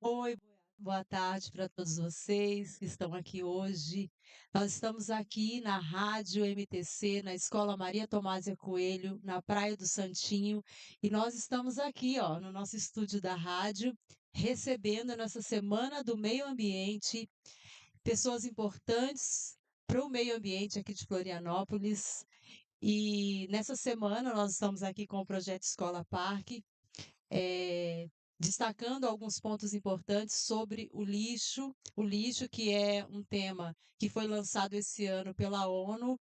Oi, boa tarde para todos vocês que estão aqui hoje. Nós estamos aqui na Rádio MTC, na Escola Maria Tomásia Coelho, na Praia do Santinho, e nós estamos aqui, ó, no nosso estúdio da rádio, recebendo nessa Semana do Meio Ambiente pessoas importantes para o meio ambiente aqui de Florianópolis. E nessa semana nós estamos aqui com o projeto Escola Parque, eh, destacando alguns pontos importantes sobre o lixo que é um tema que foi lançado esse ano pela ONU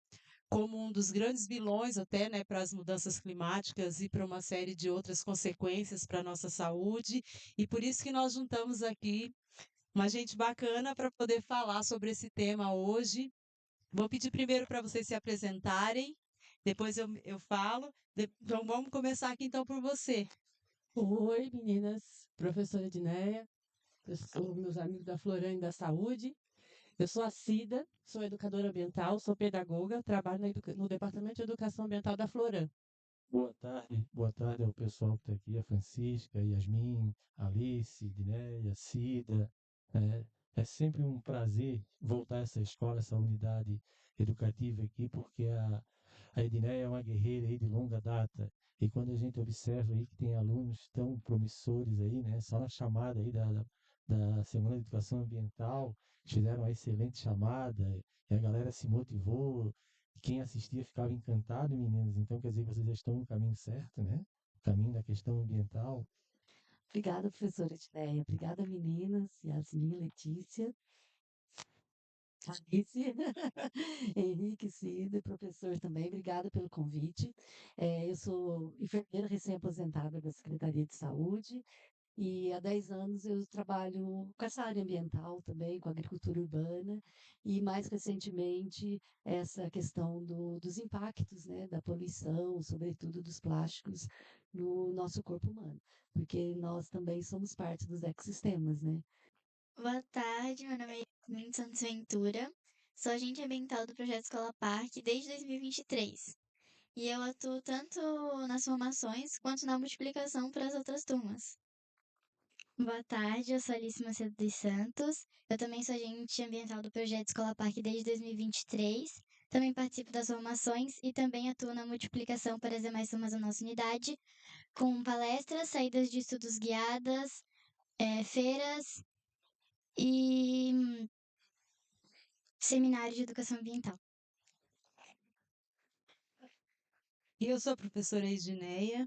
como um dos grandes vilões até, né, para as mudanças climáticas e para uma série de outras consequências para a nossa saúde. E por isso que nós juntamos aqui uma gente bacana para poder falar sobre esse tema hoje. Vou pedir primeiro para vocês se apresentarem, depois eu falo. Então, vamos começar aqui então por você. Oi, meninas, professora Edneia, eu sou meus amigos da Florânia da Saúde. Eu sou a Cida, sou educadora ambiental, sou pedagoga, trabalho no Departamento de Educação Ambiental da Floran. Boa tarde ao pessoal que está aqui, a Francisca, Yasmin, Alice, Dinéia, Cida. É, é sempre um prazer voltar a essa escola, essa unidade educativa aqui, porque a Edneia é uma guerreira aí de longa data. E quando a gente observa aí que tem alunos tão promissores aí, né? Só na chamada aí da Semana de Educação Ambiental, fizeram uma excelente chamada, e a galera se motivou, quem assistia ficava encantado, meninas. Então, quer dizer que vocês já estão no caminho certo, né? Caminho da questão ambiental. Obrigada, professora Edneia. Obrigada, meninas, Yasmin, Letícia, Alice, Henrique, Cida, e professor também. Obrigada pelo convite. Eu sou enfermeira recém-aposentada da Secretaria de Saúde. E há 10 anos eu trabalho com essa área ambiental também, com agricultura urbana, e mais recentemente essa questão dos impactos, né, da poluição, sobretudo dos plásticos, no nosso corpo humano, porque nós também somos parte dos ecossistemas, né? Boa tarde, meu nome é Yasmin Santos Ventura, sou agente ambiental do projeto Escola Parque desde 2023. E eu atuo tanto nas formações quanto na multiplicação para as outras turmas. Boa tarde, eu sou Alice Macedo dos Santos. Eu também sou agente ambiental do projeto Escola Parque desde 2023. Também participo das formações e também atuo na multiplicação para as demais turmas da nossa unidade, com palestras, saídas de estudos guiadas, feiras e seminário de educação ambiental. E eu sou a professora Edneia.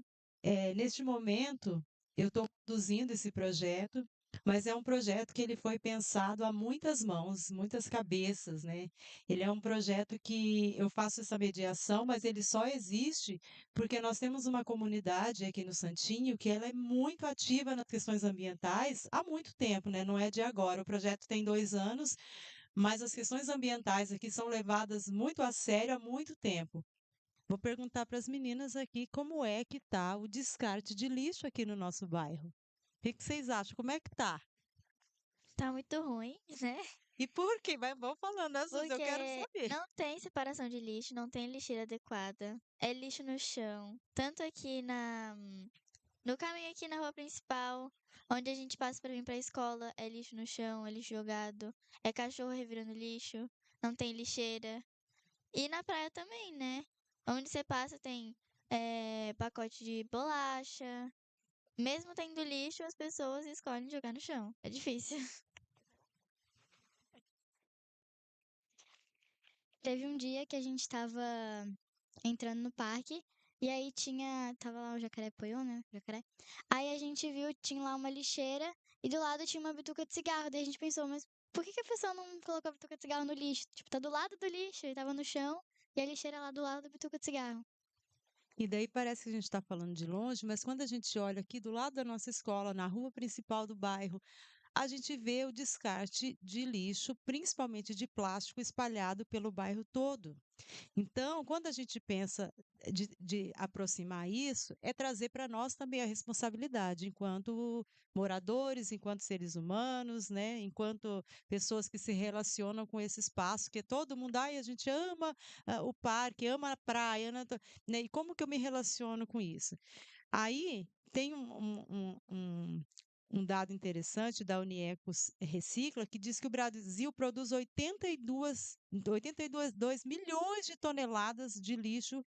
Neste momento, eu estou conduzindo esse projeto, mas é um projeto que ele foi pensado a muitas mãos, muitas cabeças, né? Ele é um projeto que eu faço essa mediação, mas ele só existe porque nós temos uma comunidade aqui no Santinho que ela é muito ativa nas questões ambientais há muito tempo, né? Não é de agora. O projeto tem 2 anos, mas as questões ambientais aqui são levadas muito a sério há muito tempo. Vou perguntar para as meninas aqui como é que tá o descarte de lixo aqui no nosso bairro. O que que vocês acham? Como é que tá? Tá muito ruim, né? E por quê? Vão falando assuntos, eu quero Porque saber. não tem separação de lixo, não tem lixeira adequada. É lixo no chão. Tanto aqui no caminho aqui na rua principal, onde a gente passa para vir para a escola, é lixo no chão, é lixo jogado, é cachorro revirando lixo, não tem lixeira. E na praia também, né? Onde você passa tem pacote de bolacha. Mesmo tendo lixo, as pessoas escolhem jogar no chão. É difícil. Teve um dia que a gente tava entrando no parque e aí tava lá o jacaré poiô, né? Jacaré. Aí a gente viu, tinha lá uma lixeira e do lado tinha uma bituca de cigarro. Daí a gente pensou, mas por que que a pessoa não colocou a bituca de cigarro no lixo? Tipo, tá do lado do lixo, e tava no chão e a lixeira lá do lado da bituca de cigarro. E daí parece que a gente está falando de longe, mas quando a gente olha aqui do lado da nossa escola, na rua principal do bairro, a gente vê o descarte de lixo, principalmente de plástico, espalhado pelo bairro todo. Então, quando a gente pensa de aproximar isso, é trazer para nós também a responsabilidade, enquanto moradores, enquanto seres humanos, né? Enquanto pessoas que se relacionam com esse espaço, que todo mundo, ai, a gente ama o parque, ama a praia, né? E como que eu me relaciono com isso? Aí tem um dado interessante da Uniecos Recicla, que diz que o Brasil produz 82 milhões de toneladas de lixo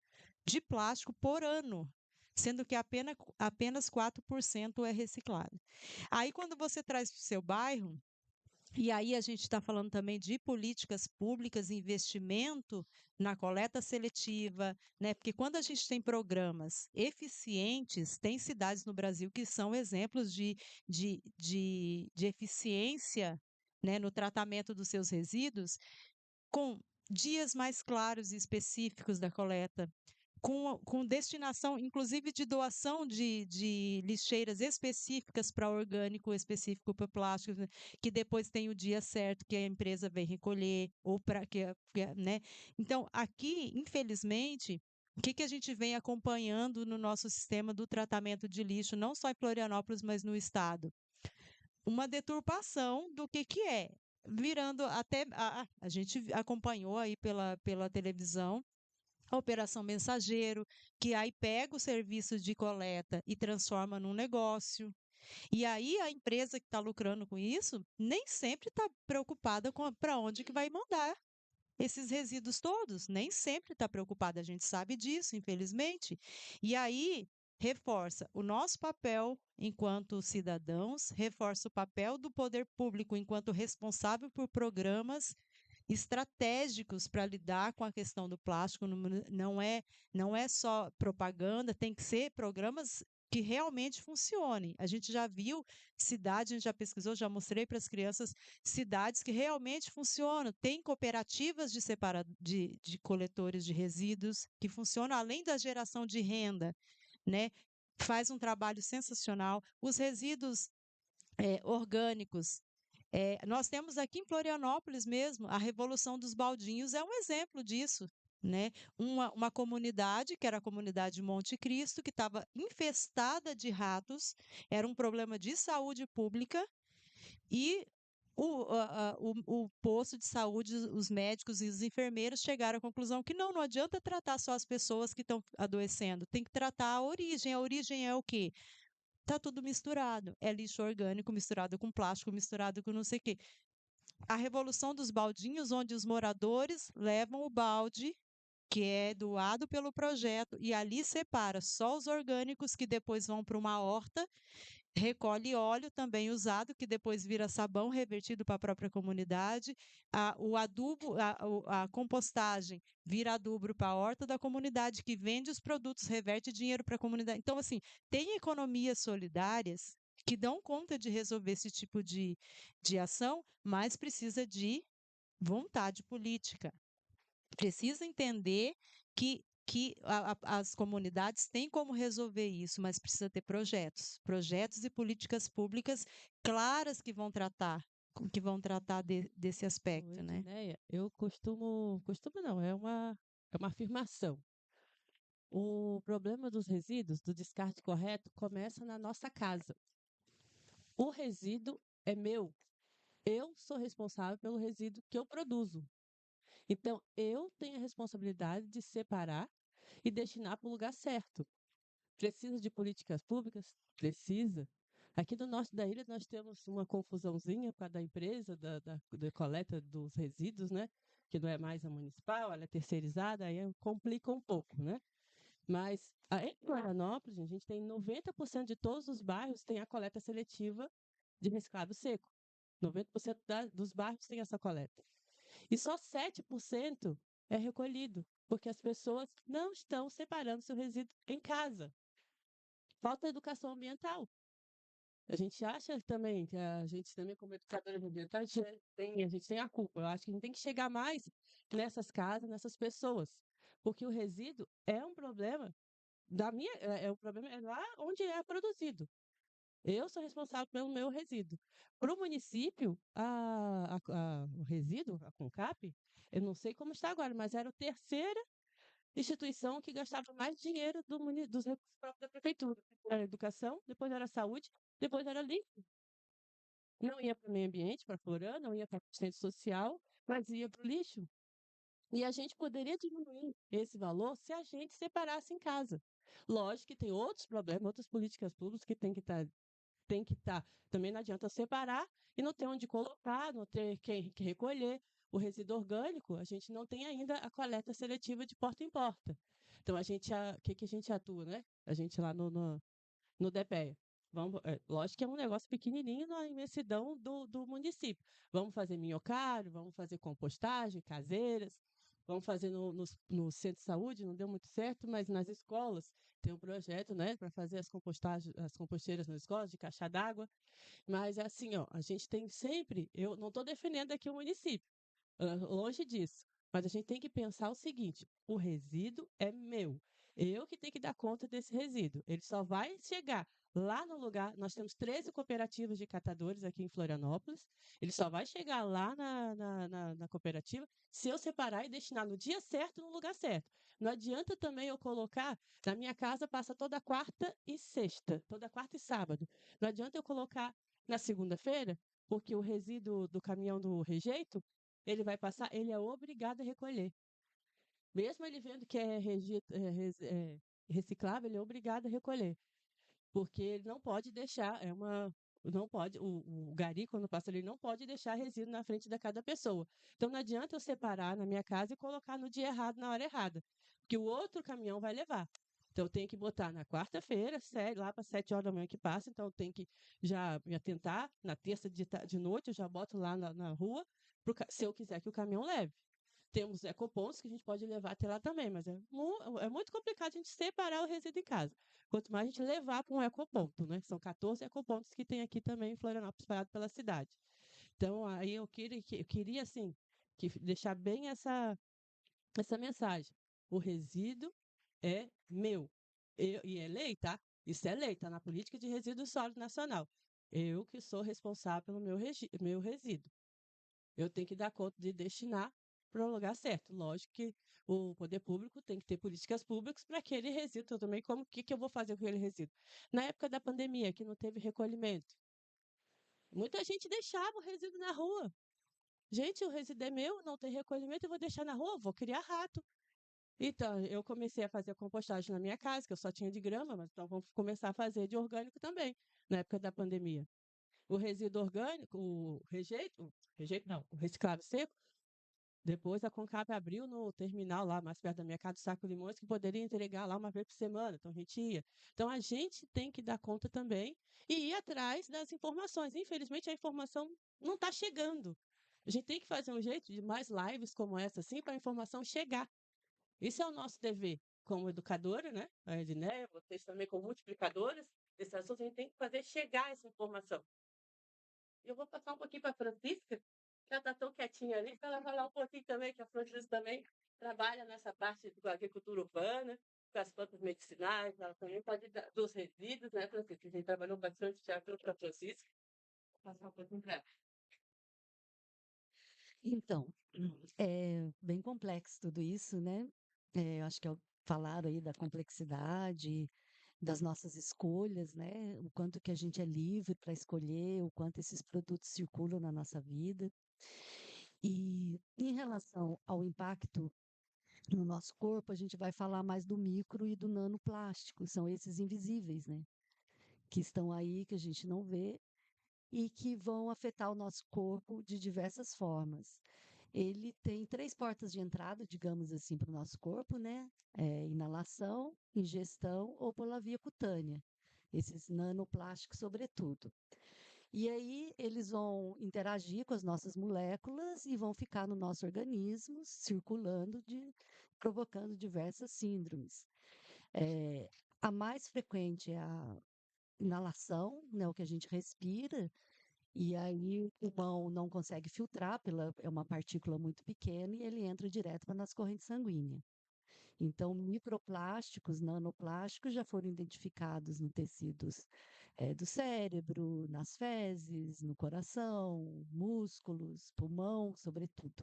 de plástico por ano, sendo que apenas 4% é reciclado. Aí, quando você traz para o seu bairro, e aí a gente está falando também de políticas públicas, investimento na coleta seletiva, né? Porque quando a gente tem programas eficientes, tem cidades no Brasil que são exemplos de eficiência, né, no tratamento dos seus resíduos, com dias mais claros e específicos da coleta, com destinação, inclusive, de doação de lixeiras específicas para orgânico, específico para plástico, né, que depois tem o dia certo que a empresa vem recolher, ou para né? Então, aqui, infelizmente, o que a gente vem acompanhando no nosso sistema do tratamento de lixo, não só em Florianópolis, mas no estado? Uma deturpação do que é. Virando até. A gente acompanhou aí pela televisão a Operação Mensageiro, que aí pega o serviço de coleta e transforma num negócio. E aí a empresa que está lucrando com isso nem sempre está preocupada com para onde que vai mandar esses resíduos todos, nem sempre está preocupada, a gente sabe disso, infelizmente. E aí reforça o nosso papel enquanto cidadãos, reforça o papel do poder público enquanto responsável por programas estratégicos para lidar com a questão do plástico, não é só propaganda, tem que ser programas que realmente funcionem. A gente já viu cidades, a gente já pesquisou, já mostrei para as crianças cidades que realmente funcionam. Tem cooperativas de coletores de resíduos que funcionam além da geração de renda, né? Faz um trabalho sensacional. Os resíduos orgânicos, nós temos aqui em Florianópolis mesmo, a Revolução dos Baldinhos é um exemplo disso, né? Uma comunidade, que era a comunidade Monte Cristo, que estava infestada de ratos, era um problema de saúde pública, e o posto de saúde, os médicos e os enfermeiros chegaram à conclusão que não adianta tratar só as pessoas que estão adoecendo, tem que tratar a origem. A origem é o quê? Tá tudo misturado. É lixo orgânico misturado com plástico, misturado com não sei o quê. A revolução dos baldinhos, onde os moradores levam o balde, que é doado pelo projeto, e ali separa só os orgânicos que depois vão para uma horta, recolhe óleo também usado, que depois vira sabão revertido para a própria comunidade. O adubo, a compostagem vira adubo para a horta da comunidade, que vende os produtos, reverte dinheiro para a comunidade. Então, assim, tem economias solidárias que dão conta de resolver esse tipo de ação, mas precisa de vontade política. Precisa entender que as comunidades têm como resolver isso, mas precisa ter projetos e políticas públicas claras que vão tratar desse aspecto, Oi, né? Dineia. Eu costumo não, é uma afirmação. O problema dos resíduos, do descarte correto, começa na nossa casa. O resíduo é meu. Eu sou responsável pelo resíduo que eu produzo. Então, eu tenho a responsabilidade de separar e destinar para o lugar certo. Precisa de políticas públicas? Precisa. Aqui no norte da ilha nós temos uma confusãozinha com a da empresa da coleta dos resíduos, né? Que não é mais a municipal, ela é terceirizada, aí complica um pouco, né? Mas em Florianópolis, a gente tem 90% de todos os bairros tem a coleta seletiva de reciclável seco. 90% dos bairros tem essa coleta. E só 7% é recolhido, porque as pessoas não estão separando seu resíduo em casa. Falta educação ambiental. A gente acha também que a gente também, como educadores ambientais, a gente tem a culpa. Eu acho que a gente tem que chegar mais nessas casas, nessas pessoas. Porque o resíduo é um problema o problema é lá onde é produzido. Eu sou responsável pelo meu resíduo. Para o município, o resíduo, a CONCAP, eu não sei como está agora, mas era a terceira instituição que gastava mais dinheiro dos recursos próprios da prefeitura. Era a educação, depois era a saúde, depois era lixo. Não ia para o meio ambiente, para a Florã, não ia para a assistência social, mas ia para o lixo. E a gente poderia diminuir esse valor se a gente separasse em casa. Lógico que tem outros problemas, outras políticas públicas que tem que estar tem que estar. Também não adianta separar e não ter onde colocar, não ter quem que recolher. O resíduo orgânico, a gente não tem ainda a coleta seletiva de porta em porta. Então, que a gente atua, né? A gente lá no DPEA. Lógico que é um negócio pequenininho na imensidão do município. Vamos fazer minhocário, vamos fazer compostagem, caseiras, vamos fazer no centro de saúde, não deu muito certo, mas nas escolas tem um projeto, né, para fazer as composteiras nas escolas, de caixa d'água. Mas é assim, ó, a gente tem sempre, eu não estou defendendo aqui o município, longe disso. Mas a gente tem que pensar o seguinte: o resíduo é meu. Eu que tenho que dar conta desse resíduo. Ele só vai chegar lá no lugar. Nós temos 13 cooperativas de catadores aqui em Florianópolis. Ele só vai chegar lá na cooperativa se eu separar e destinar no dia certo, no lugar certo. Não adianta também eu colocar. Na minha casa passa toda quarta e sexta, toda quarta e sábado. Não adianta eu colocar na segunda-feira, porque o resíduo do caminhão do rejeito ele vai passar, ele é obrigado a recolher. Mesmo ele vendo que é reciclável, ele é obrigado a recolher. Porque ele não pode deixar, não pode, o gari, quando passa ali, não pode deixar resíduo na frente da cada pessoa. Então não adianta eu separar na minha casa e colocar no dia errado, na hora errada. Porque o outro caminhão vai levar. Então eu tenho que botar na quarta-feira, lá para 7 horas da manhã que passa, então eu tenho que já me atentar, na terça de noite eu já boto lá na rua, se eu quiser que o caminhão leve. Temos ecopontos que a gente pode levar até lá também, mas é muito complicado a gente separar o resíduo em casa. Quanto mais a gente levar para um ecoponto, né? São 14 ecopontos que tem aqui também em Florianópolis, espalhado pela cidade. Então, aí eu queria assim, deixar bem essa mensagem. O resíduo é meu. E é lei, tá? Isso é lei, tá na política de resíduos sólidos nacional. Eu que sou responsável pelo meu resíduo. Eu tenho que dar conta de destinar para o lugar certo. Lógico que o poder público tem que ter políticas públicas para aquele resíduo também. Como que eu vou fazer com aquele resíduo? Na época da pandemia, que não teve recolhimento, muita gente deixava o resíduo na rua. Gente, o resíduo é meu, não tem recolhimento, eu vou deixar na rua, vou criar rato. Então, eu comecei a fazer compostagem na minha casa, que eu só tinha de grama, mas então vamos começar a fazer de orgânico também, na época da pandemia. O resíduo orgânico, o rejeito não, o reciclável seco, depois a Concap abriu no terminal lá, mais perto da minha casa, do Saco Limões, que poderia entregar lá uma vez por semana. Então a gente ia. Então a gente tem que dar conta também e ir atrás das informações. Infelizmente a informação não está chegando. A gente tem que fazer um jeito de mais lives como essa, assim, para a informação chegar. Isso é o nosso dever como educadora, né? A Edneia, vocês também como multiplicadoras desse assunto, a gente tem que fazer chegar essa informação. Eu vou passar um pouquinho para a Francisca, que ela está tão quietinha ali, para ela falar um pouquinho também, que a Francisca também trabalha nessa parte da agricultura urbana, com as plantas medicinais, ela também pode dar dos resíduos, né, Francisca? A gente trabalhou bastante já para a Francisca. Vou passar um pouquinho para ela. Então, é bem complexo tudo isso, né? Eu acho que falaram aí da complexidade, das nossas escolhas, né? O quanto que a gente é livre para escolher, o quanto esses produtos circulam na nossa vida. E em relação ao impacto no nosso corpo, a gente vai falar mais do micro e do nanoplástico, são esses invisíveis, né? Que estão aí, que a gente não vê e que vão afetar o nosso corpo de diversas formas. Ele tem 3 portas de entrada, digamos assim, para o nosso corpo, né? Inalação, ingestão ou pela via cutânea. Esses nanoplásticos, sobretudo. E aí eles vão interagir com as nossas moléculas e vão ficar no nosso organismo, circulando, provocando diversas síndromes. A mais frequente é a inalação, né, o que a gente respira, e aí o pulmão não consegue filtrar, é uma partícula muito pequena, e ele entra direto para nas correntes sanguíneas. Então, microplásticos, nanoplásticos já foram identificados no tecidos do cérebro, nas fezes, no coração, músculos, pulmão, sobretudo.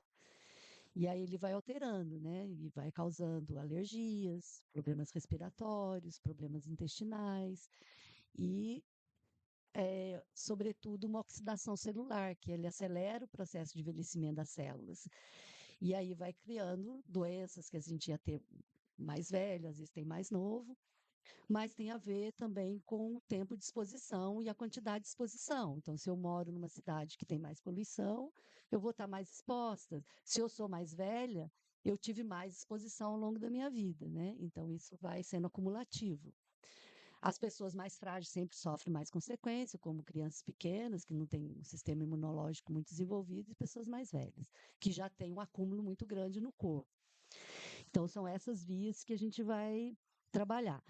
E aí ele vai alterando, né? E vai causando alergias, problemas respiratórios, problemas intestinais e, sobretudo, uma oxidação celular, que ele acelera o processo de envelhecimento das células. E aí vai criando doenças que a gente ia ter mais velho, às vezes tem mais novo, Mas tem a ver também com o tempo de exposição e a quantidade de exposição. Então, se eu moro numa cidade que tem mais poluição, eu vou estar mais exposta. Se eu sou mais velha, eu tive mais exposição ao longo da minha vida, né? Então, isso vai sendo acumulativo. As pessoas mais frágeis sempre sofrem mais consequência, como crianças pequenas, que não têm um sistema imunológico muito desenvolvido, e pessoas mais velhas, que já têm um acúmulo muito grande no corpo. Então, são essas vias que a gente vai trabalhar.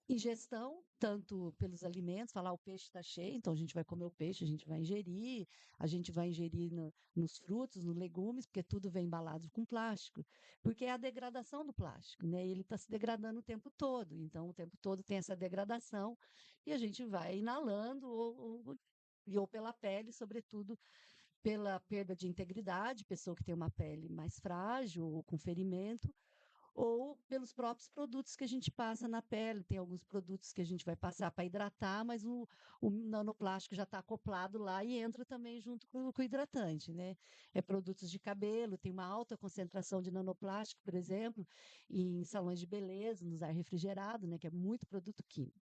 Ingestão, tanto pelos alimentos, falar o peixe está cheio, então a gente vai comer o peixe, a gente vai ingerir nos frutos, nos legumes, porque tudo vem embalado com plástico, porque é a degradação do plástico, né? Ele está se degradando o tempo todo, então o tempo todo tem essa degradação e a gente vai inalando ou pela pele, sobretudo pela perda de integridade, pessoa que tem uma pele mais frágil ou com ferimento, ou pelos próprios produtos que a gente passa na pele. Tem alguns produtos que a gente vai passar para hidratar, mas o nanoplástico já está acoplado lá e entra também junto com o hidratante, né? Produtos de cabelo, tem uma alta concentração de nanoplástico, por exemplo, em salões de beleza, nos ar refrigerado, né? Que é muito produto químico.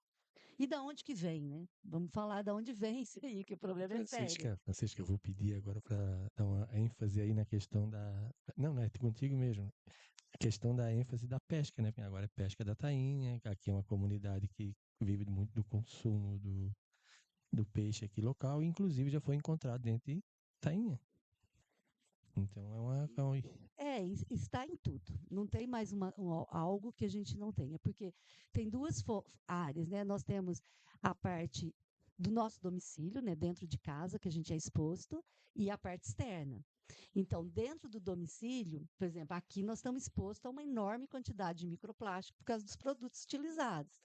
E da onde que vem, né? Vamos falar da onde vem isso aí, que o problema é sério. Francisca, eu vou pedir agora para dar uma ênfase aí na questão da. Não, é contigo mesmo. A questão da ênfase da pesca, né? Porque agora é pesca da tainha, aqui é uma comunidade que vive muito do consumo do peixe aqui local, e inclusive já foi encontrado dentro de tainha. Então Está em tudo. Não tem mais algo que a gente não tenha, porque tem duas áreas, né? Nós temos a parte do nosso domicílio, né, dentro de casa, que a gente é exposto, e a parte externa. Então, dentro do domicílio, por exemplo, aqui nós estamos expostos a uma enorme quantidade de microplástico por causa dos produtos utilizados.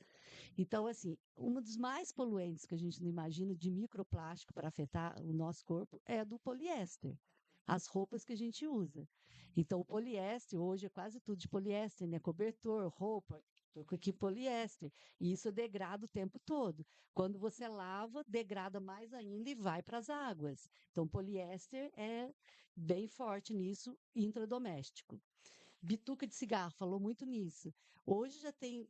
Então, assim, um dos mais poluentes que a gente não imagina de microplástico para afetar o nosso corpo é do poliéster, as roupas que a gente usa. Então, o poliéster, hoje é quase tudo de poliéster, né? Cobertor, roupa, que poliéster. E isso degrada o tempo todo. Quando você lava, degrada mais ainda e vai para as águas. Então, poliéster é bem forte nisso, intradoméstico. Bituca de cigarro, falou muito nisso. Hoje já tem,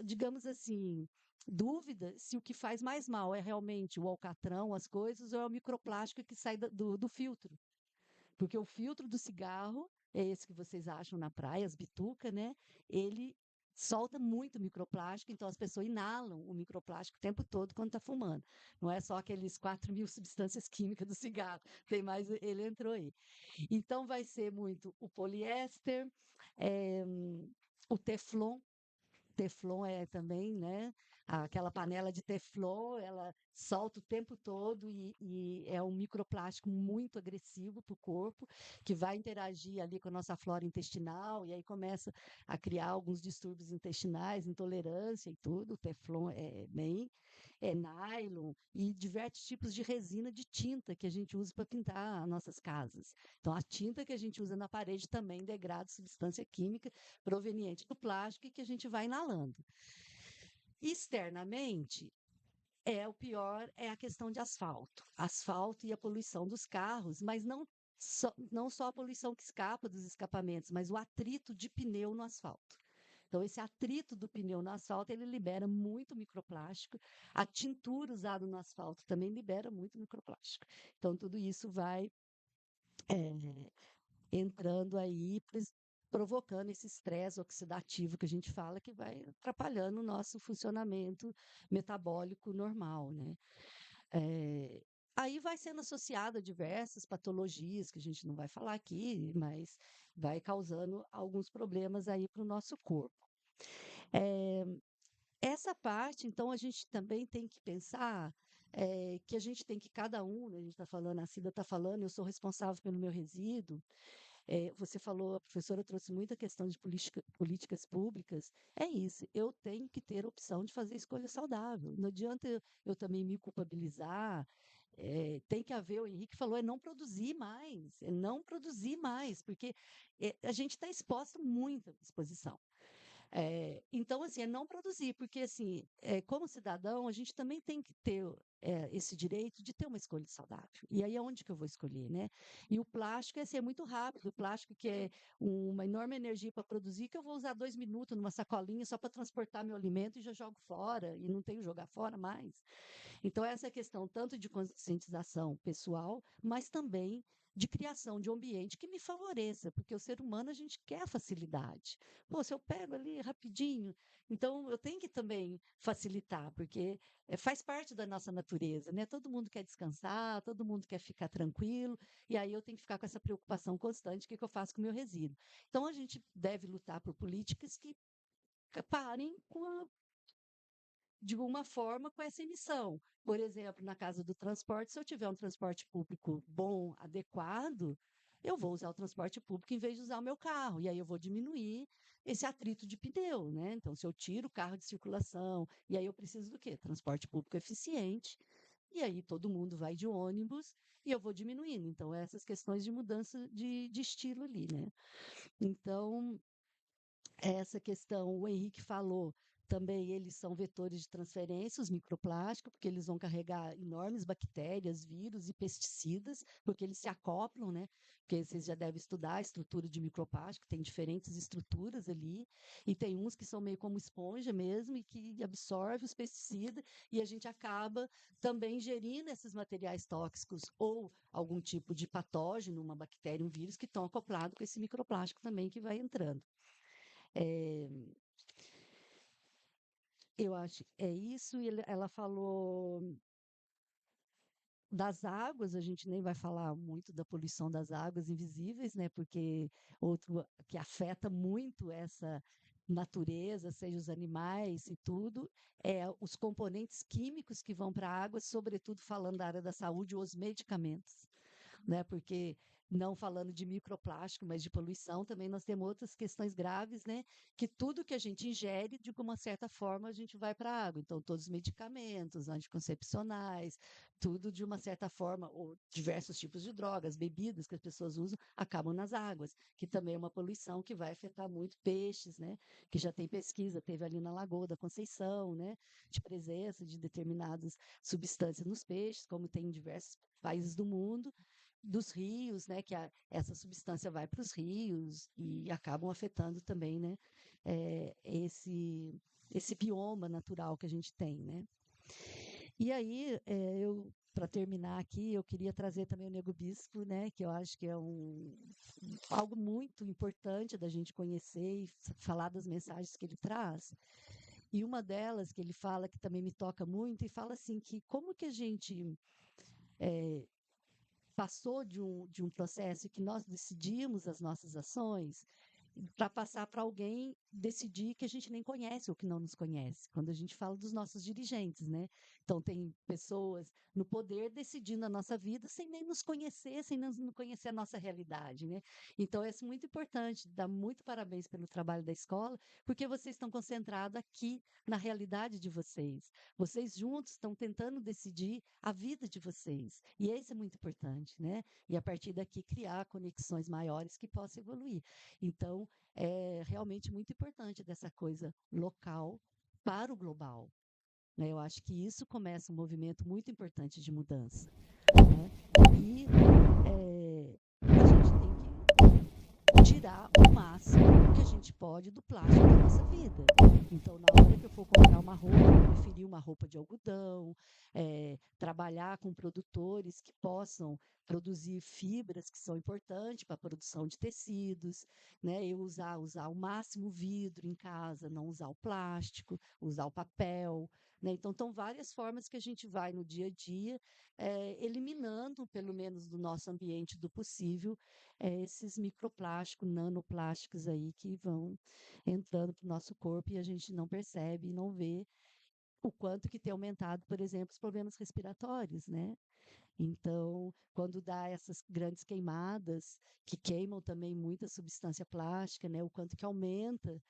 digamos assim, dúvida se o que faz mais mal é realmente o alcatrão, as coisas, ou é o microplástico que sai do filtro. Porque o filtro do cigarro, é esse que vocês acham na praia, as bitucas, né? Ele solta muito microplástico, então as pessoas inalam o microplástico o tempo todo quando está fumando. Não é só aqueles 4.000 substâncias químicas do cigarro, tem mais, ele entrou aí. Então vai ser muito o poliéster, é, o teflon. Teflon é também, né? Aquela panela de teflon, ela solta o tempo todo e é um microplástico muito agressivo para o corpo, que vai interagir ali com a nossa flora intestinal, e aí começa a criar alguns distúrbios intestinais, intolerância e tudo. O teflon é nylon e diversos tipos de resina de tinta que a gente usa para pintar as nossas casas. Então, a tinta que a gente usa na parede também degrada substância química proveniente do plástico e que a gente vai inalando. Externamente, o pior é a questão de asfalto e a poluição dos carros, mas não só a poluição que escapa dos escapamentos, mas o atrito de pneu no asfalto. Então, esse atrito do pneu no asfalto, ele libera muito microplástico. A tintura usada no asfalto também libera muito microplástico. Então, tudo isso vai entrando aí, provocando esse estresse oxidativo que a gente fala, que vai atrapalhando o nosso funcionamento metabólico normal, né? Aí vai sendo associado a diversas patologias, que a gente não vai falar aqui, mas vai causando alguns problemas aí para o nosso corpo. Essa parte, então, a gente também tem que pensar que a gente tem que, cada um, né, a gente está falando, a Cida está falando, eu sou responsável pelo meu resíduo. Você falou, a professora trouxe muita questão de políticas públicas. É isso, eu tenho que ter a opção de fazer escolha saudável. Não adianta eu também me culpabilizar. Tem que haver, o Henrique falou, é não produzir mais, porque a gente está exposto a muita exposição. Então, assim, é não produzir, porque, assim, como cidadão, a gente também tem que ter esse direito de ter uma escolha saudável. E aí, aonde que eu vou escolher, né? E o plástico, assim, é muito rápido. O plástico que é uma enorme energia para produzir, que eu vou usar 2 minutos numa sacolinha só para transportar meu alimento e já jogo fora, e não tenho que jogar fora mais. Então, essa é a questão tanto de conscientização pessoal, mas também de criação de um ambiente que me favoreça, porque o ser humano a gente quer facilidade. Pô, se eu pego ali rapidinho, então eu tenho que também facilitar, porque faz parte da nossa natureza, né? Todo mundo quer descansar, todo mundo quer ficar tranquilo, e aí eu tenho que ficar com essa preocupação constante, o que que eu faço com o meu resíduo? Então a gente deve lutar por políticas que parem de alguma forma com essa emissão. Por exemplo, na casa do transporte, se eu tiver um transporte público bom, adequado, eu vou usar o transporte público em vez de usar o meu carro, e aí eu vou diminuir esse atrito de pneu, né? Então, se eu tiro o carro de circulação, e aí eu preciso do quê? Transporte público eficiente, e aí todo mundo vai de ônibus, e eu vou diminuindo. Então, essas questões de mudança de estilo ali, né? Então, essa questão, o Henrique falou, também eles são vetores de transferência, os microplásticos, porque eles vão carregar enormes bactérias, vírus e pesticidas, porque eles se acoplam, né? Porque vocês já devem estudar a estrutura de microplástico, tem diferentes estruturas ali, e tem uns que são meio como esponja mesmo, e que absorve os pesticidas, e a gente acaba também ingerindo esses materiais tóxicos, ou algum tipo de patógeno, uma bactéria, um vírus, que estão acoplados com esse microplástico também que vai entrando. É, eu acho, é isso, e ela falou das águas, a gente nem vai falar muito da poluição das águas invisíveis, né? Porque outro que afeta muito essa natureza, seja os animais e tudo, é os componentes químicos que vão para a água, sobretudo falando da área da saúde, os medicamentos, né? Porque não falando de microplástico, mas de poluição, também nós temos outras questões graves, né? Que tudo que a gente ingere, de uma certa forma, a gente vai para a água. Então, todos os medicamentos, anticoncepcionais, tudo de uma certa forma, ou diversos tipos de drogas, bebidas que as pessoas usam, acabam nas águas, que também é uma poluição que vai afetar muito peixes, né? Que já tem pesquisa, teve ali na Lagoa da Conceição, né? De presença de determinadas substâncias nos peixes, como tem em diversos países do mundo, dos rios, né, que essa substância vai para os rios e acabam afetando também, né, esse bioma natural que a gente tem, né. E aí, eu, para terminar aqui, eu queria trazer também o Nego Bispo, né, que eu acho que é algo muito importante da gente conhecer e falar das mensagens que ele traz. E uma delas que ele fala, que também me toca muito, e fala assim, que como que a gente passou de um processo que nós decidimos as nossas ações para passar para alguém decidir que a gente nem conhece ou que não nos conhece, quando a gente fala dos nossos dirigentes, né? Então, tem pessoas no poder decidindo a nossa vida sem nem nos conhecer, sem não conhecer a nossa realidade, né? Então, é muito importante, dar muito parabéns pelo trabalho da escola, porque vocês estão concentrados aqui na realidade de vocês. Vocês juntos estão tentando decidir a vida de vocês. E isso é muito importante, né? E a partir daqui criar conexões maiores que possam evoluir. Então, é realmente muito importante dessa coisa local para o global, né? Eu acho que isso começa um movimento muito importante de mudança, né? E a gente tem que tirar o máximo que a gente pode do plástico da nossa vida. Então, na hora que eu for comprar uma roupa, eu preferir uma roupa de algodão, trabalhar com produtores que possam produzir fibras que são importantes para a produção de tecidos, né? Eu usar o máximo vidro em casa, não usar o plástico, usar o papel, né? Então, estão várias formas que a gente vai no dia a dia, eliminando, pelo menos do nosso ambiente do possível, esses microplásticos, nanoplásticos aí que vão entrando para o nosso corpo e a gente não percebe e não vê o quanto que tem aumentado, por exemplo, os problemas respiratórios, né? Então, quando dá essas grandes queimadas, que queimam também muita substância plástica, né? O quanto que aumenta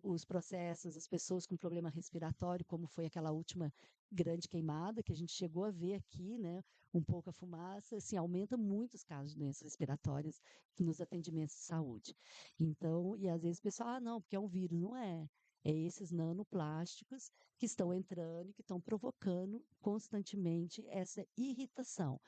os processos, as pessoas com problema respiratório, como foi aquela última grande queimada que a gente chegou a ver aqui, né? Um pouco a fumaça, assim, aumenta muito os casos de doenças respiratórias nos atendimentos de saúde. Então, e às vezes o pessoal, não, porque é um vírus, não é. É esses nanoplásticos que estão entrando e que estão provocando constantemente essa irritação.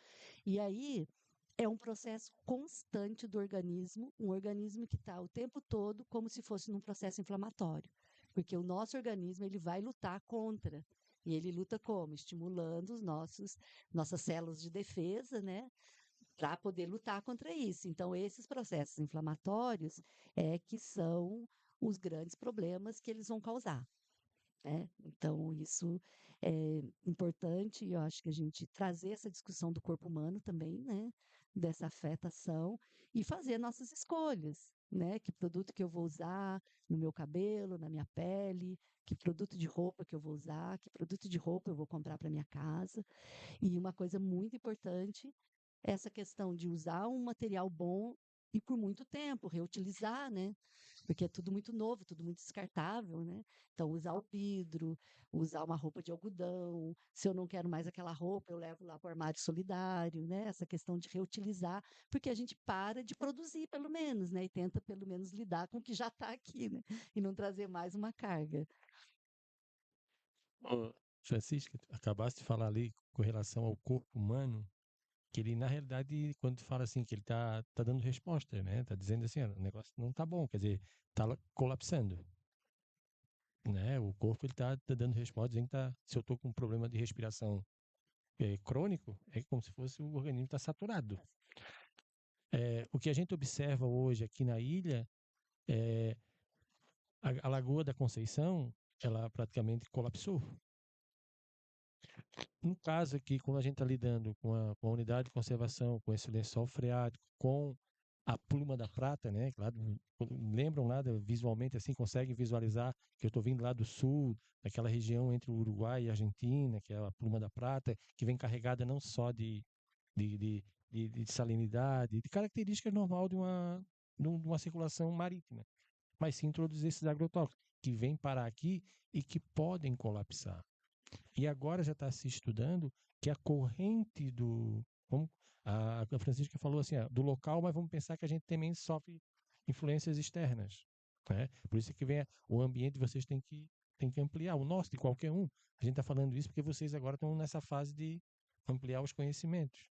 E aí é um processo constante do organismo, um organismo que está o tempo todo como se fosse num processo inflamatório, porque o nosso organismo ele vai lutar contra. E ele luta como? Estimulando nossas células de defesa, né? Para poder lutar contra isso. Então, esses processos inflamatórios é que são os grandes problemas que eles vão causar. Né? Então, isso é importante, e eu acho que a gente trazer essa discussão do corpo humano também, né? Dessa afetação, e fazer nossas escolhas, né? Que produto que eu vou usar no meu cabelo, na minha pele, que produto de roupa que eu vou usar, que produto de roupa eu vou comprar para minha casa. E uma coisa muito importante é essa questão de usar um material bom e por muito tempo, reutilizar, né? Porque é tudo muito novo, tudo muito descartável, né? Então, usar o vidro, usar uma roupa de algodão. Se eu não quero mais aquela roupa, eu levo lá para o armário solidário, né? Essa questão de reutilizar, porque a gente para de produzir, pelo menos, né? E tenta, pelo menos, lidar com o que já está aqui, né? E não trazer mais uma carga. Ô, Francisca, acabaste de falar ali com relação ao corpo humano, que ele, na realidade, quando fala assim, que ele tá dando resposta, né? Tá dizendo assim, ó, o negócio não tá bom, quer dizer, colapsando, né? O corpo, ele tá dando resposta, dizendo que se eu tô com um problema de respiração crônico, é como se fosse o organismo tá saturado. O que a gente observa hoje aqui na ilha, é, a Lagoa da Conceição, ela praticamente colapsou. No caso aqui, quando a gente está lidando com a unidade de conservação, com esse lençol freático, com a pluma da prata, né? Lembram lá visualmente assim, conseguem visualizar que eu estou vindo lá do sul, daquela região entre o Uruguai e a Argentina, que é a pluma da prata, que vem carregada não só de, de, de salinidade, de características normal de uma circulação marítima, mas sim introduzir esses agrotóxicos que vêm parar aqui e que podem colapsar. E agora já está se estudando que a corrente como a Francisca falou assim, do local, mas vamos pensar que a gente também sofre influências externas. Né? Por isso que vem o ambiente, vocês têm que ampliar, o nosso, de qualquer um. A gente está falando isso porque vocês agora estão nessa fase de ampliar os conhecimentos.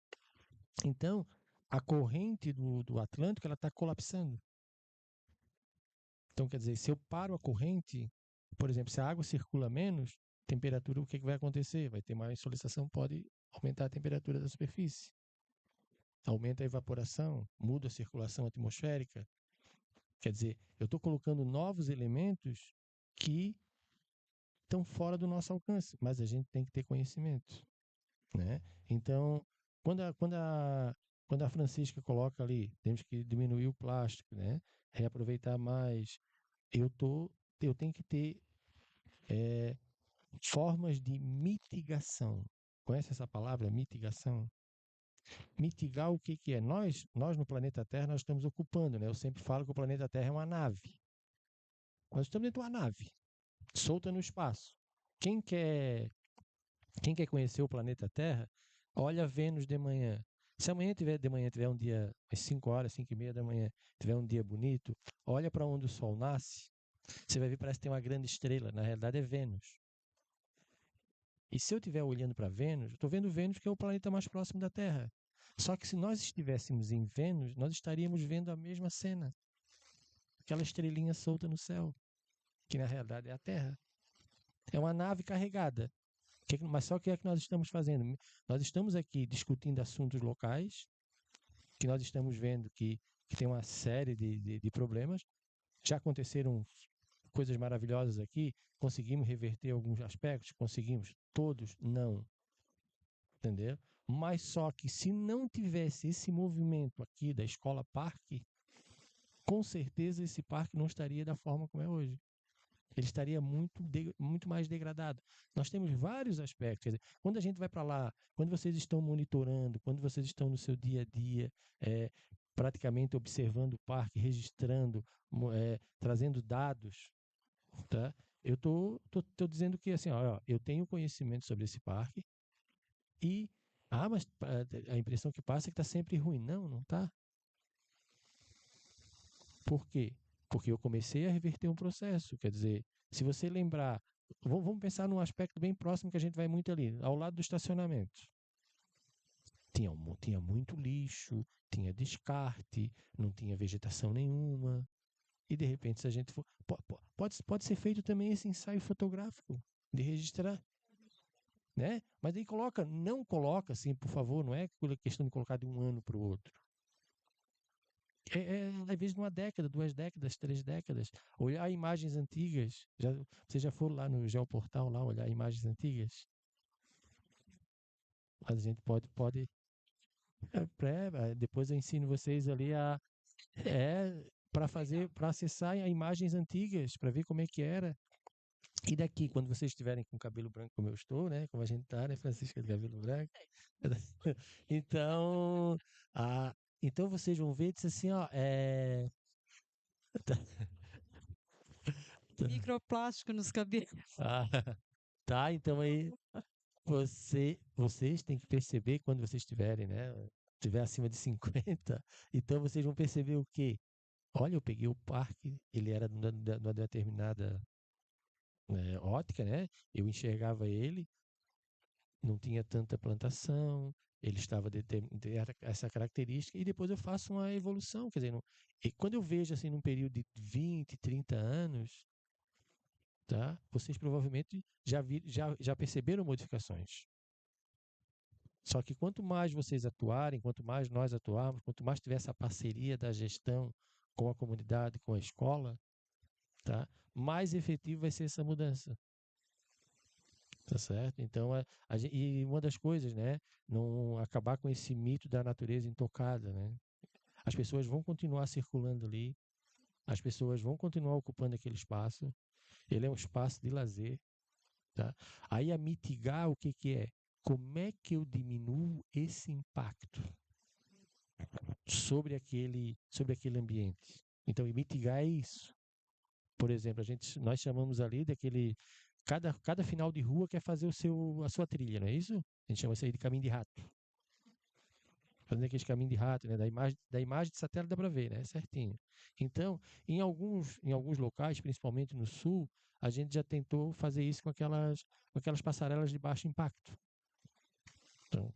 Então, a corrente do Atlântico ela está colapsando. Então, quer dizer, se eu paro a corrente, por exemplo, se a água circula menos, temperatura, o que vai acontecer? Vai ter mais solicitação, pode aumentar a temperatura da superfície. Aumenta a evaporação, muda a circulação atmosférica. Quer dizer, eu estou colocando novos elementos que estão fora do nosso alcance, mas a gente tem que ter conhecimento. Né? Então, quando a Francisca coloca ali, temos que diminuir o plástico, né? Reaproveitar mais, eu tenho que ter formas de mitigação. Conhece essa palavra, mitigação? Mitigar o que é? Nós no planeta Terra, nós estamos ocupando, né? Eu sempre falo que o planeta Terra é uma nave. Nós estamos dentro de uma nave, solta no espaço. Quem quer conhecer o planeta Terra, olha Vênus de manhã. Se amanhã de manhã tiver um dia, às 5 horas, 5 e meia da manhã, tiver um dia bonito, olha para onde o Sol nasce, você vai ver parece que tem uma grande estrela. Na realidade é Vênus. E se eu estiver olhando para Vênus, eu estou vendo Vênus, que é o planeta mais próximo da Terra. Só que se nós estivéssemos em Vênus, nós estaríamos vendo a mesma cena. Aquela estrelinha solta no céu, que na realidade é a Terra. É uma nave carregada. Mas só o que é que nós estamos fazendo? Nós estamos aqui discutindo assuntos locais, que nós estamos vendo que tem uma série de problemas. Já aconteceram coisas maravilhosas aqui, conseguimos reverter alguns aspectos, conseguimos, todos não, entendeu? Mas só que se não tivesse esse movimento aqui da escola parque, com certeza esse parque não estaria da forma como é hoje. Ele estaria muito mais degradado. Nós temos vários aspectos. Quer dizer, quando a gente vai para lá, quando vocês estão monitorando, quando vocês estão no seu dia a dia, praticamente observando o parque, registrando, trazendo dados, tá? Eu tô dizendo que assim, ó, eu tenho conhecimento sobre esse parque e mas a impressão que passa é que está sempre ruim. Não, não tá. Por quê? Porque eu comecei a reverter um processo. Quer dizer, se você lembrar, vamos pensar num aspecto bem próximo que a gente vai muito ali, ao lado do estacionamento. Tinha muito lixo, tinha descarte, não tinha vegetação nenhuma. E de repente, se a gente for. Pode ser feito também esse ensaio fotográfico de registrar, né? Mas aí não coloca assim, por favor, não é questão de colocar de um ano para o outro. Às vezes numa década, 2 décadas, 3 décadas. Olhar imagens antigas. Vocês já foram lá no Geoportal lá olhar imagens antigas? Mas a gente pode depois eu ensino vocês ali para acessar imagens antigas, para ver como é que era. E daqui, quando vocês estiverem com cabelo branco como eu estou, né? Como a gente tá, né, Francisca, de cabelo branco. Então, então vocês vão ver, diz assim, ó, Microplástico nos cabelos. Ah, tá, então aí vocês têm que perceber quando vocês estiverem, né? Estiver acima de 50, então vocês vão perceber o quê? Olha, eu peguei o parque, ele era numa determinada ótica, né? Eu enxergava ele, não tinha tanta plantação, ele estava era essa característica, e depois eu faço uma evolução, quer dizer, e quando eu vejo assim num período de 20, 30 anos, tá? Vocês provavelmente já perceberam modificações. Só que quanto mais vocês atuarem, quanto mais nós atuarmos, quanto mais tiver essa parceria da gestão com a comunidade, com a escola, tá? Mais efetivo vai ser essa mudança. Tá certo? Então, e uma das coisas, né? Não acabar com esse mito da natureza intocada, né? As pessoas vão continuar circulando ali, as pessoas vão continuar ocupando aquele espaço. Ele é um espaço de lazer, tá? Aí a mitigar o que que é? Como é que eu diminuo esse impacto sobre aquele ambiente? Então, e mitigar é isso. Por exemplo, nós chamamos ali daquele cada final de rua quer fazer a sua trilha, não é isso? A gente chama isso aí de caminho de rato. Fazendo aquele caminho de rato, né? Da imagem de satélite dá para ver, né? Certinho. Então, em alguns locais, principalmente no sul, a gente já tentou fazer isso com aquelas passarelas de baixo impacto. Então,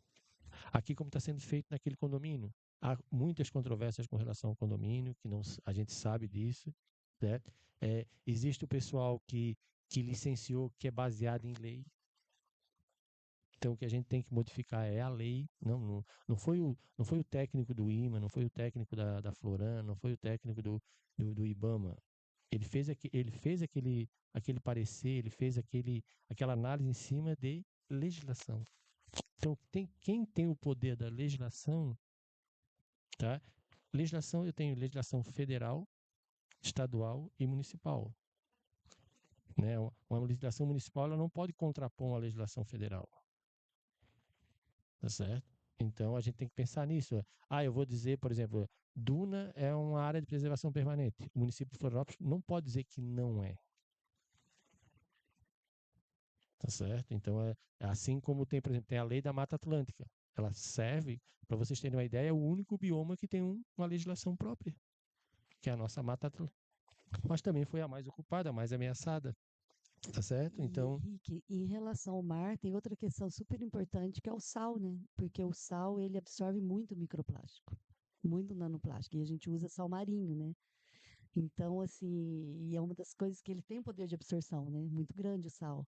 aqui como está sendo feito naquele condomínio, há muitas controvérsias com relação ao condomínio, que não, a gente sabe disso, né? Existe o pessoal que licenciou, que é baseado em lei. Então, o que a gente tem que modificar é a lei. Não foi o técnico do IMA, não foi o técnico da Floran, não foi o técnico do IBAMA. Ele fez aquele parecer, ele fez aquela análise em cima de legislação. Então, quem tem o poder da legislação, tá? Legislação, eu tenho legislação federal, estadual e municipal. Né? Uma legislação municipal ela não pode contrapor uma legislação federal. Tá certo? Então a gente tem que pensar nisso. Eu vou dizer, por exemplo, Duna é uma área de preservação permanente. O município de Florianópolis não pode dizer que não é. Tá certo? Então assim como tem, por exemplo, tem a lei da Mata Atlântica. Ela serve, para vocês terem uma ideia, é o único bioma que tem uma legislação própria, que é a nossa Mata Atlântica. Mas também foi a mais ocupada, a mais ameaçada. Tá certo? Então, Henrique, em relação ao mar, tem outra questão super importante que é o sal, né? Porque o sal, ele absorve muito microplástico, muito nanoplástico, e a gente usa sal marinho, né? Então, assim, e é uma das coisas que ele tem um poder de absorção, né? Muito grande o sal.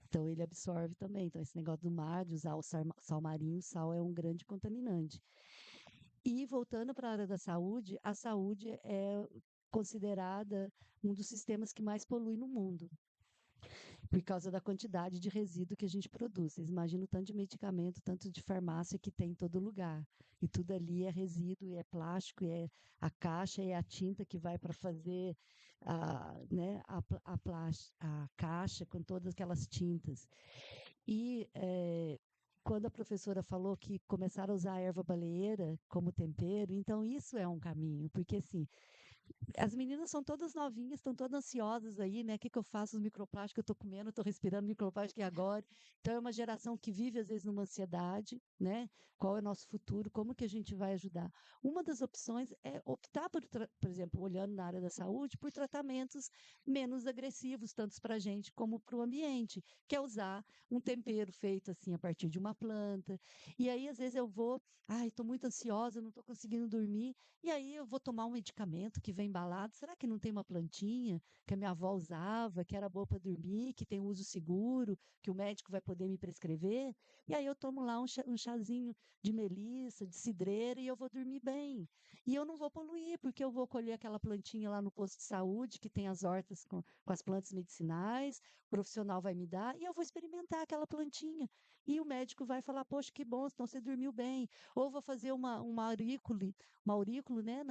Então, ele absorve também. Então, esse negócio do mar, de usar o sal marinho, o sal é um grande contaminante. E voltando para a área da saúde, a saúde é considerada um dos sistemas que mais polui no mundo, por causa da quantidade de resíduo que a gente produz. Vocês imaginam o tanto de medicamento, tanto de farmácia que tem em todo lugar. E tudo ali é resíduo, e é plástico, e é a caixa, e é a tinta que vai para fazer né, a caixa com todas aquelas tintas. E quando a professora falou que começaram a usar a erva baleeira como tempero, então isso é um caminho, porque assim, As meninas são todas novinhas, estão todas ansiosas aí, né? O que que eu faço? Os microplásticos, eu estou comendo, estou respirando microplástico agora. Então, é uma geração que vive, às vezes, numa ansiedade, né? Qual é o nosso futuro? Como que a gente vai ajudar? Uma das opções é optar por exemplo, olhando na área da saúde, por tratamentos menos agressivos, tanto para a gente como para o ambiente, que é usar um tempero feito assim a partir de uma planta. E aí, às vezes, eu vou, ai, estou muito ansiosa, não estou conseguindo dormir. E aí eu vou tomar um medicamento que vem embalado. Será que não tem uma plantinha que a minha avó usava, que era boa para dormir, que tem uso seguro, que o médico vai poder me prescrever? E aí eu tomo lá um chazinho de melissa, de cidreira e eu vou dormir bem. E eu não vou poluir, porque eu vou colher aquela plantinha lá no posto de saúde, que tem as hortas com as plantas medicinais, o profissional vai me dar e eu vou experimentar aquela plantinha. E o médico vai falar: poxa, que bom, então você dormiu bem. Ou vou fazer uma aurículo, né?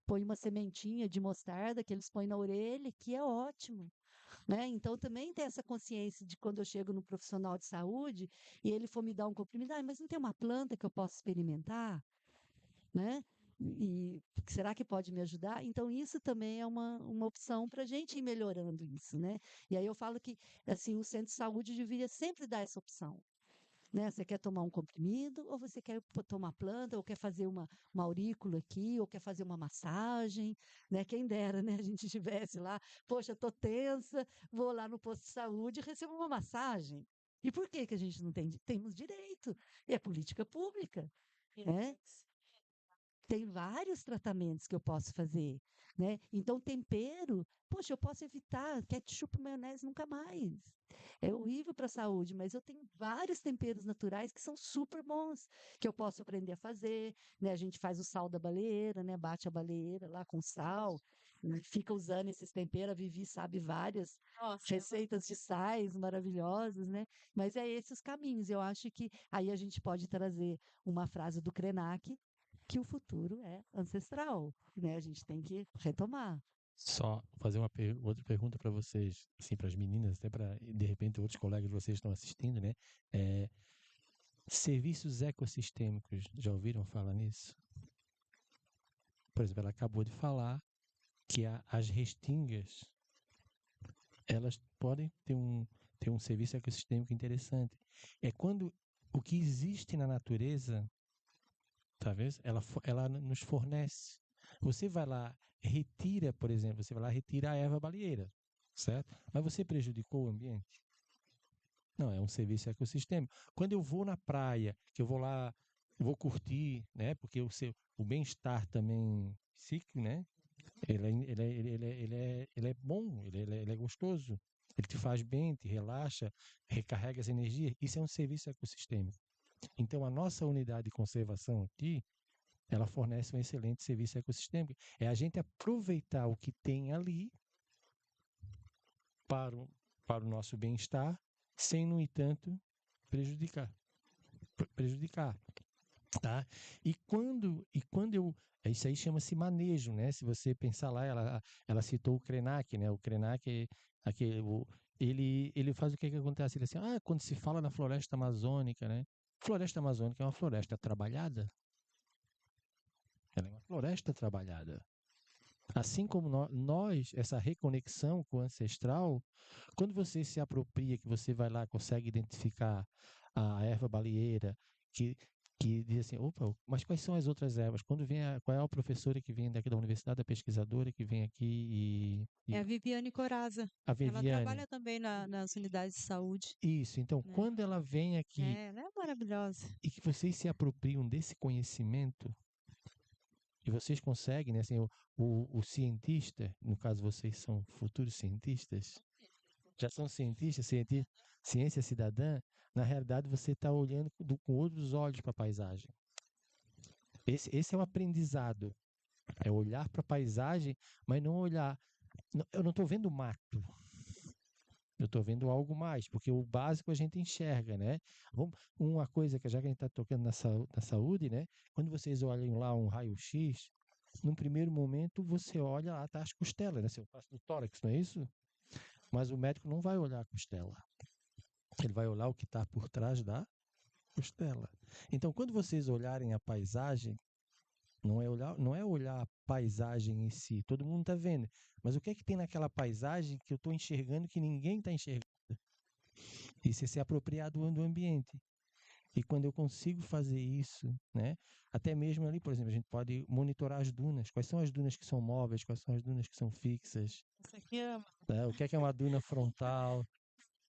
Põe uma sementinha de mostarda que eles põem na orelha, que é ótimo. Né? Então, também tem essa consciência de quando eu chego no profissional de saúde e ele for me dar um comprimido, mas não tem uma planta que eu possa experimentar? Né? E será que pode me ajudar? Então, isso também é uma opção para a gente ir melhorando isso, né? E aí eu falo que assim, o centro de saúde deveria sempre dar essa opção. Né? Você quer tomar um comprimido, ou você quer tomar planta, ou quer fazer uma aurícula aqui, ou quer fazer uma massagem, né? Quem dera, né? A gente estivesse lá, poxa, estou tensa, vou lá no posto de saúde e recebo uma massagem. E por que que a gente não tem? Temos direito, é política pública, né? Tem vários tratamentos que eu posso fazer, né? Então, tempero, poxa, eu posso evitar ketchup e maionese nunca mais. É horrível para a saúde, mas eu tenho vários temperos naturais que são super bons, que eu posso aprender a fazer, né? A gente faz o sal da baleeira, né? Bate a baleeira lá com sal, né? Fica usando esses temperos, a Vivi sabe várias Nossa, receitas de sais maravilhosas, né? Mas é esses caminhos. Eu acho que aí a gente pode trazer uma frase do Krenak, que o futuro é ancestral, né? A gente tem que retomar. Só fazer outra pergunta para vocês, assim, para as meninas, até para, de repente, outros colegas de vocês estão assistindo, né? É, serviços ecossistêmicos, já ouviram falar nisso? Por exemplo, ela acabou de falar que as restingas, elas podem ter um serviço ecossistêmico interessante. É quando o que existe na natureza, talvez, ela nos fornece. Você vai lá, retira, por exemplo, você vai lá, retira a erva baleeira, certo? Mas você prejudicou o ambiente? Não, é um serviço ecossistêmico. Quando eu vou na praia, que eu vou lá, vou curtir, né? Porque o bem-estar também psíquico, né? Ele é bom, ele é gostoso. Ele te faz bem, te relaxa, recarrega as energias. Isso é um serviço ecossistêmico. Então, a nossa unidade de conservação aqui, ela fornece um excelente serviço ecossistêmico. É a gente aproveitar o que tem ali para o nosso bem-estar, sem, no entanto, prejudicar. Tá? E quando isso aí chama-se manejo, né? Se você pensar lá, ela citou o Krenak, né? O Krenak ele faz o que acontece? Ele assim, quando se fala na floresta amazônica, né? Floresta amazônica é uma floresta trabalhada. Ela é uma floresta trabalhada. Assim como nós, essa reconexão com o ancestral, quando você se apropria, que você vai lá, consegue identificar a erva baleeira, que diz assim, opa, mas quais são as outras ervas? Qual é a professora que vem daqui da universidade, a pesquisadora que vem aqui é a Viviane Coraza. a Ela Viviane? trabalha também nas unidades de saúde, Isso, então, né? quando ela vem aqui É, ela é maravilhosa. e que vocês se apropriam desse conhecimento, e vocês conseguem, né? Assim, o cientista, no caso vocês são futuros cientistas, já são cientistas, ciência cidadã, na realidade você está olhando com outros olhos para a paisagem. Esse é o aprendizado. É olhar para a paisagem, mas não olhar. Eu não estou vendo mato. Eu estou vendo algo mais, porque o básico a gente enxerga, né? Uma coisa que já que a gente está tocando na saúde, né? Quando vocês olham lá um raio-x, num primeiro momento você olha lá, tá as costelas, né? Seu passo do tórax, não é isso? Mas o médico não vai olhar a costela. Ele vai olhar o que está por trás da costela. Então, quando vocês olharem a paisagem, Não é olhar a paisagem em si, todo mundo está vendo. Mas o que é que tem naquela paisagem que eu estou enxergando que ninguém está enxergando? Isso é se apropriar do ambiente. E quando eu consigo fazer isso, né? Até mesmo ali, por exemplo, a gente pode monitorar as dunas. Quais são as dunas que são móveis, quais são as dunas que são fixas, Essa aqui ama, né? O que é uma duna frontal,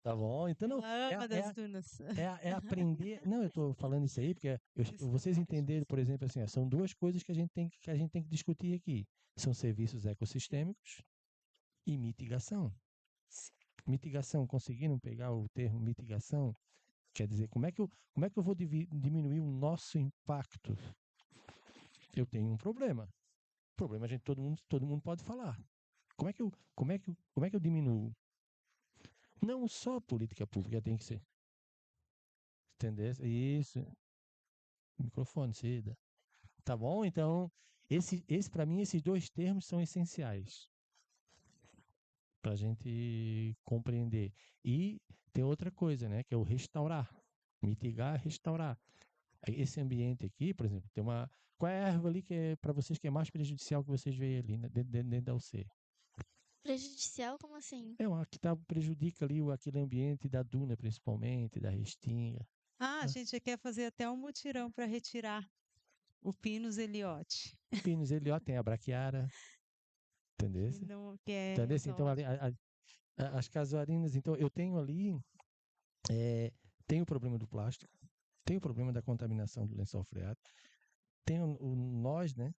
tá bom? Então, não, ela é, ama é, das dunas. é aprender. Não, eu estou falando isso aí porque Isso vocês também. entenderam, por exemplo, assim, ó, são duas coisas que a gente tem que discutir aqui. São serviços ecossistêmicos e mitigação. Mitigação, conseguiram pegar o termo mitigação? Quer dizer, como é que eu vou diminuir o nosso impacto? Eu tenho um problema. Problema, todo mundo pode falar. Como é que eu diminuo? Não só política pública tem que ser. Entendeu? Isso. Microfone, Cida. Tá bom? Então, para mim, esses dois termos são essenciais para a gente compreender. E tem outra coisa, né? Que é o restaurar. Mitigar, restaurar. Esse ambiente aqui, por exemplo, tem uma. Qual é a árvore ali que é para vocês que é mais prejudicial que vocês veem ali, né, dentro da UC? Prejudicial, como assim? É uma que prejudica ali aquele ambiente da duna, principalmente, da restinga. Ah, a Ah, gente quer fazer até um mutirão para retirar o Pinus eliote. Pinus Eliot tem a braquiara, entendeu? Que não quer Entendeu? Então, ali, exótico. as casuarinas, então, eu tenho ali, tem o problema do plástico, tem o problema da contaminação do lençol freático, tem nós, né?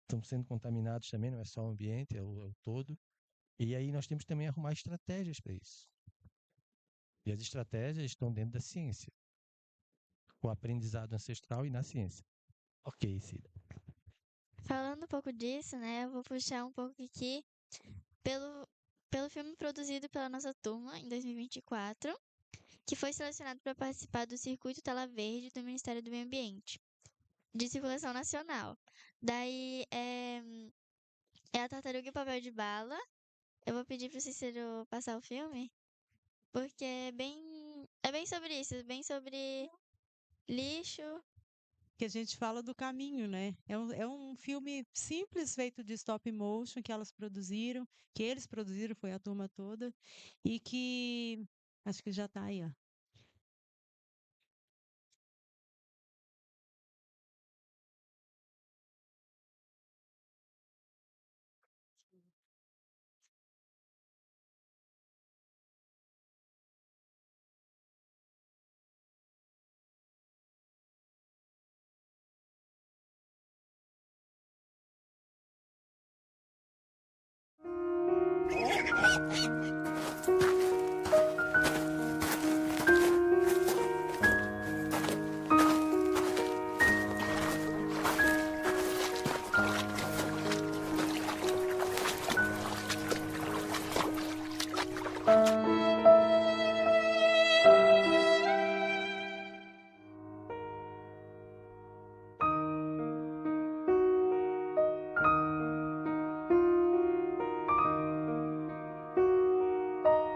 Estamos sendo contaminados também, não é só o ambiente, é o todo. E aí nós temos também que arrumar estratégias para isso. E as estratégias estão dentro da ciência. O aprendizado ancestral e na ciência. Ok, Cida. Falando um pouco disso, né, eu vou puxar um pouco aqui pelo, pelo filme produzido pela nossa turma em 2024, que foi selecionado para participar do Circuito Tela Verde do Ministério do Meio Ambiente, de circulação nacional. Daí é a Tartaruga e o Papel de Bala. Eu vou pedir pro Cícero passar o filme, porque é bem sobre isso, bem sobre lixo. Que a gente fala do caminho, né? É um filme simples, feito de stop motion, que eles produziram, foi a turma toda, e que acho que já tá aí, ó.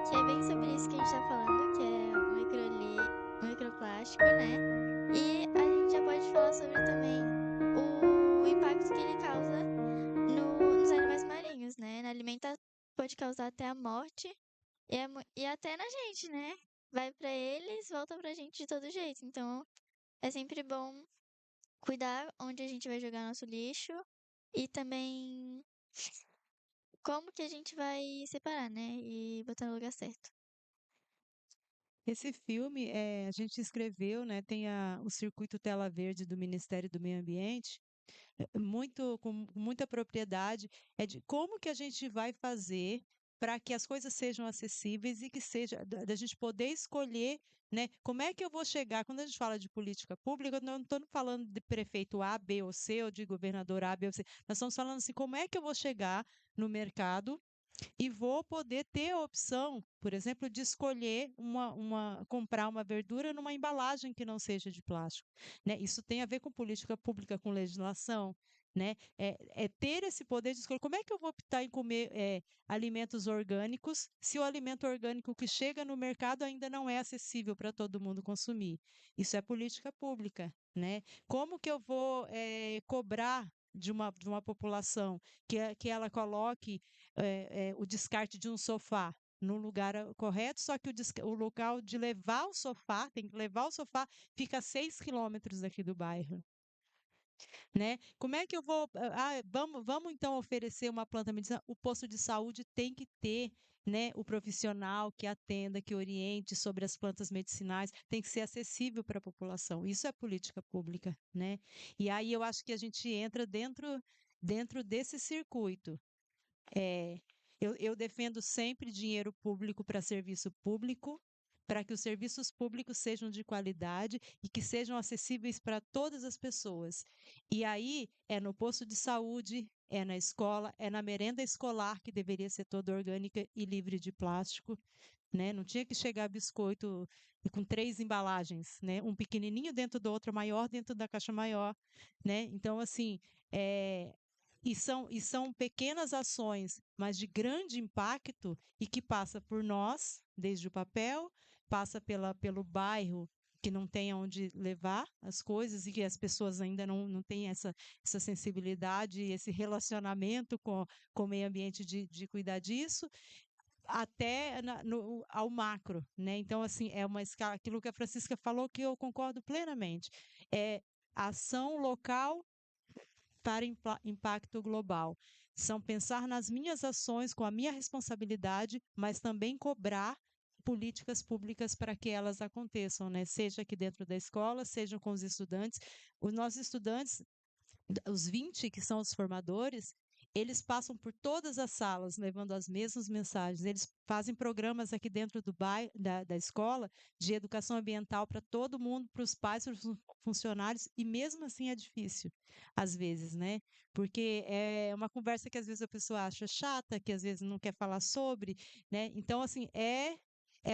Que é bem sobre isso que a gente tá falando, que é o microplástico, né? E a gente já pode falar sobre também o impacto que ele causa nos animais marinhos, né? Na alimentação pode causar até a morte e até na gente, né? Vai pra eles, volta pra gente de todo jeito. Então, é sempre bom cuidar onde a gente vai jogar nosso lixo e também como que a gente vai separar, né? E botar no lugar certo. Esse filme, a gente escreveu, né? Tem o Circuito Tela Verde do Ministério do Meio Ambiente, com muita propriedade, é de como que a gente vai fazer para que as coisas sejam acessíveis e que seja da gente poder escolher, né? Como é que eu vou chegar? Quando a gente fala de política pública, eu não estou falando de prefeito A, B ou C, ou de governador A, B ou C. Nós estamos falando assim, como é que eu vou chegar no mercado e vou poder ter a opção, por exemplo, de escolher comprar uma verdura numa embalagem que não seja de plástico, né? Isso tem a ver com política pública, com legislação, né? É ter esse poder de escolha. Como é que eu vou optar em comer alimentos orgânicos se o alimento orgânico que chega no mercado ainda não é acessível para todo mundo consumir? Isso é política pública, né? Como que eu vou cobrar de uma população, que ela coloque o descarte de um sofá no lugar correto, só que o local de levar o sofá, tem que levar o sofá, fica a 6 quilômetros daqui do bairro. Né? Como é que eu vou. Vamos então oferecer uma planta medicinal? O posto de saúde tem que ter, né, o profissional que atenda, que oriente sobre as plantas medicinais, tem que ser acessível para a população. Isso é política pública, né? E aí eu acho que a gente entra dentro desse circuito. Eu defendo sempre dinheiro público para serviço público, para que os serviços públicos sejam de qualidade e que sejam acessíveis para todas as pessoas. E aí é no posto de saúde, é na escola, é na merenda escolar, que deveria ser toda orgânica e livre de plástico. Né? Não tinha que chegar biscoito com 3 embalagens, né? Um pequenininho dentro do outro, maior dentro da caixa maior, né? Então, assim, são pequenas ações, mas de grande impacto e que passa por nós, desde o papel, passa pelo bairro que não tem onde levar as coisas e que as pessoas ainda não têm essa sensibilidade, esse relacionamento com o meio ambiente de cuidar disso, até ao macro, né? Então, assim, é uma escala, aquilo que a Francisca falou que eu concordo plenamente, é ação local para impacto global. São pensar nas minhas ações com a minha responsabilidade, mas também cobrar políticas públicas para que elas aconteçam, né? Seja aqui dentro da escola, seja com os estudantes. Os nossos estudantes, os 20 que são os formadores, eles passam por todas as salas, levando as mesmas mensagens. Eles fazem programas aqui dentro da escola de educação ambiental para todo mundo, para os pais, para os funcionários, e mesmo assim é difícil, às vezes, né? Porque é uma conversa que às vezes a pessoa acha chata, que às vezes não quer falar sobre, né? Então, assim, é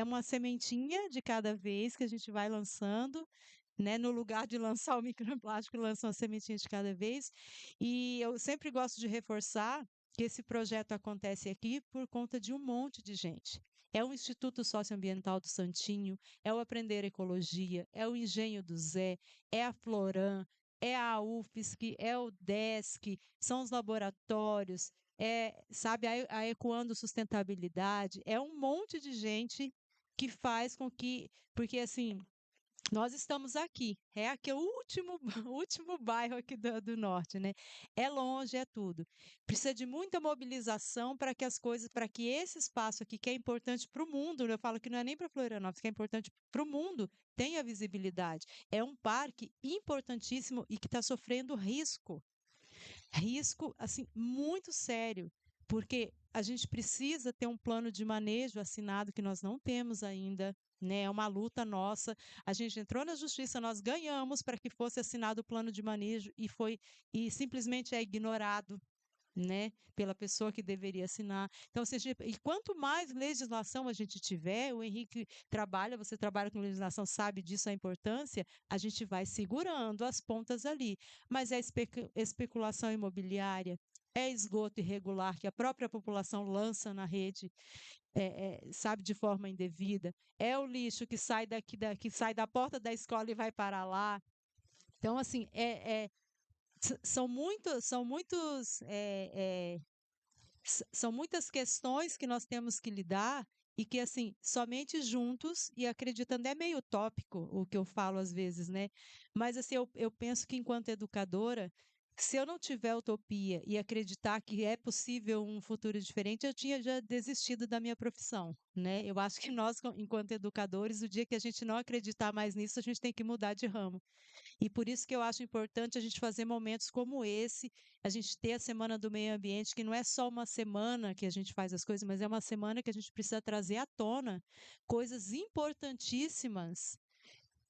uma sementinha de cada vez que a gente vai lançando, né? No lugar de lançar o microplástico, lança uma sementinha de cada vez. E eu sempre gosto de reforçar que esse projeto acontece aqui por conta de um monte de gente. É o Instituto Socioambiental do Santinho, é o Aprender Ecologia, é o Engenho do Zé, é a Floran, é a UFSC, é o DESC, são os laboratórios, sabe, a Ecoando Sustentabilidade, é um monte de gente que faz com que, porque assim, nós estamos aqui, é aqui o último, o último bairro aqui do norte, né? É longe, é tudo. Precisa de muita mobilização para que as coisas, para que esse espaço aqui, que é importante para o mundo, eu falo que não é nem para Florianópolis, que é importante para o mundo, tenha visibilidade. É um parque importantíssimo e que está sofrendo risco assim muito sério, porque a gente precisa ter um plano de manejo assinado que nós não temos ainda, né? É uma luta nossa. A gente entrou na justiça, nós ganhamos para que fosse assinado o plano de manejo e simplesmente é ignorado, né, pela pessoa que deveria assinar. Então, e quanto mais legislação a gente tiver, o Henrique trabalha, você trabalha com legislação, sabe disso, a importância, a gente vai segurando as pontas ali. Mas é especulação imobiliária, é esgoto irregular que a própria população lança na rede, sabe, de forma indevida, é o lixo que sai que sai da porta da escola e vai para lá. Então, assim, são muitas questões que nós temos que lidar e que, assim, somente juntos e acreditando, é meio utópico o que eu falo às vezes, né? Mas, assim, eu penso que enquanto educadora, se eu não tiver utopia e acreditar que é possível um futuro diferente, eu tinha já desistido da minha profissão, né? Eu acho que nós, enquanto educadores, o dia que a gente não acreditar mais nisso, a gente tem que mudar de ramo. E por isso que eu acho importante a gente fazer momentos como esse, a gente ter a Semana do Meio Ambiente, que não é só uma semana que a gente faz as coisas, mas é uma semana que a gente precisa trazer à tona coisas importantíssimas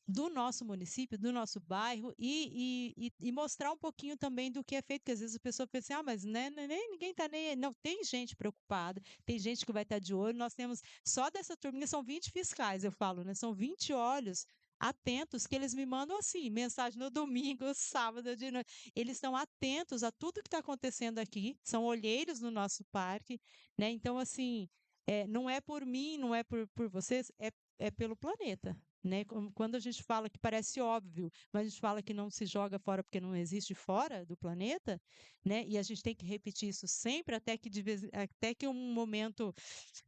do nosso município, do nosso bairro e mostrar um pouquinho também do que é feito, porque às vezes a pessoa pensa assim, mas né, ninguém está nem aí. Não, tem gente preocupada, tem gente que vai estar de olho, nós temos, só dessa turminha são 20 fiscais, eu falo, né, são 20 olhos atentos que eles me mandam assim, mensagem no domingo, sábado, de noite. Eles estão atentos a tudo que está acontecendo aqui, são olheiros no nosso parque, né? Então, assim, não é por mim, não é por vocês, é pelo planeta. né? Quando a gente fala que parece óbvio, mas a gente fala que não se joga fora porque não existe fora do planeta, né? E a gente tem que repetir isso sempre até que até que um momento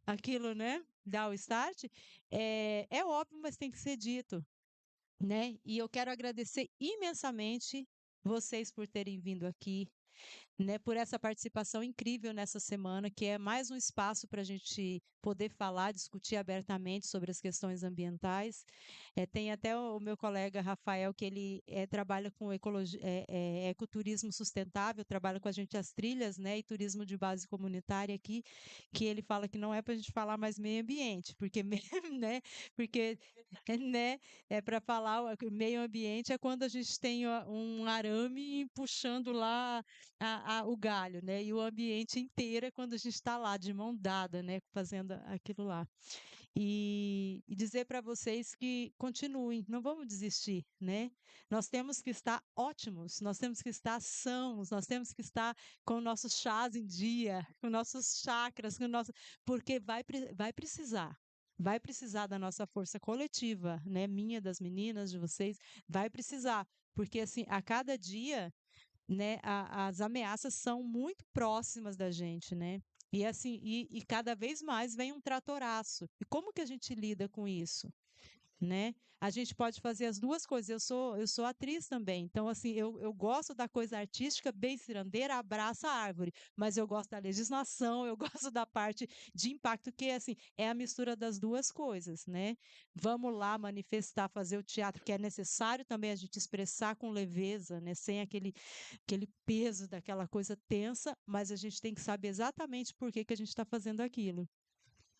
aquilo, né, dá o start. É óbvio, mas tem que ser dito, né? E eu quero agradecer imensamente vocês por terem vindo aqui, né, por essa participação incrível nessa semana, que é mais um espaço para a gente poder falar, discutir abertamente sobre as questões ambientais. Tem até o meu colega Rafael, que ele trabalha com ecoturismo sustentável, trabalha com a gente as trilhas, né, e turismo de base comunitária aqui, que ele fala que não é para a gente falar mais meio ambiente, porque, né, porque né, é para falar meio ambiente é quando a gente tem um arame puxando lá o galho, né? E o ambiente inteiro é quando a gente está lá de mão dada, né? Fazendo aquilo lá. E dizer para vocês que continuem, não vamos desistir, né? Nós temos que estar ótimos, nós temos que estar sãos, nós temos que estar com nossos chás em dia, com nossos chakras, porque vai precisar. Vai precisar da nossa força coletiva, né? Minha, das meninas, de vocês, vai precisar, porque assim, a cada dia, né, as ameaças são muito próximas da gente, né? E assim, e cada vez mais vem um tratoraço. E como que a gente lida com isso? Né? A gente pode fazer as duas coisas. Eu sou atriz também, então assim, eu gosto da coisa artística, bem cirandeira, abraça a árvore, mas eu gosto da legislação, eu gosto da parte de impacto, que assim, é a mistura das duas coisas, né? Vamos lá manifestar, fazer o teatro, que é necessário também a gente expressar com leveza, né? Sem aquele peso daquela coisa tensa, mas a gente tem que saber exatamente por que que a gente está fazendo aquilo,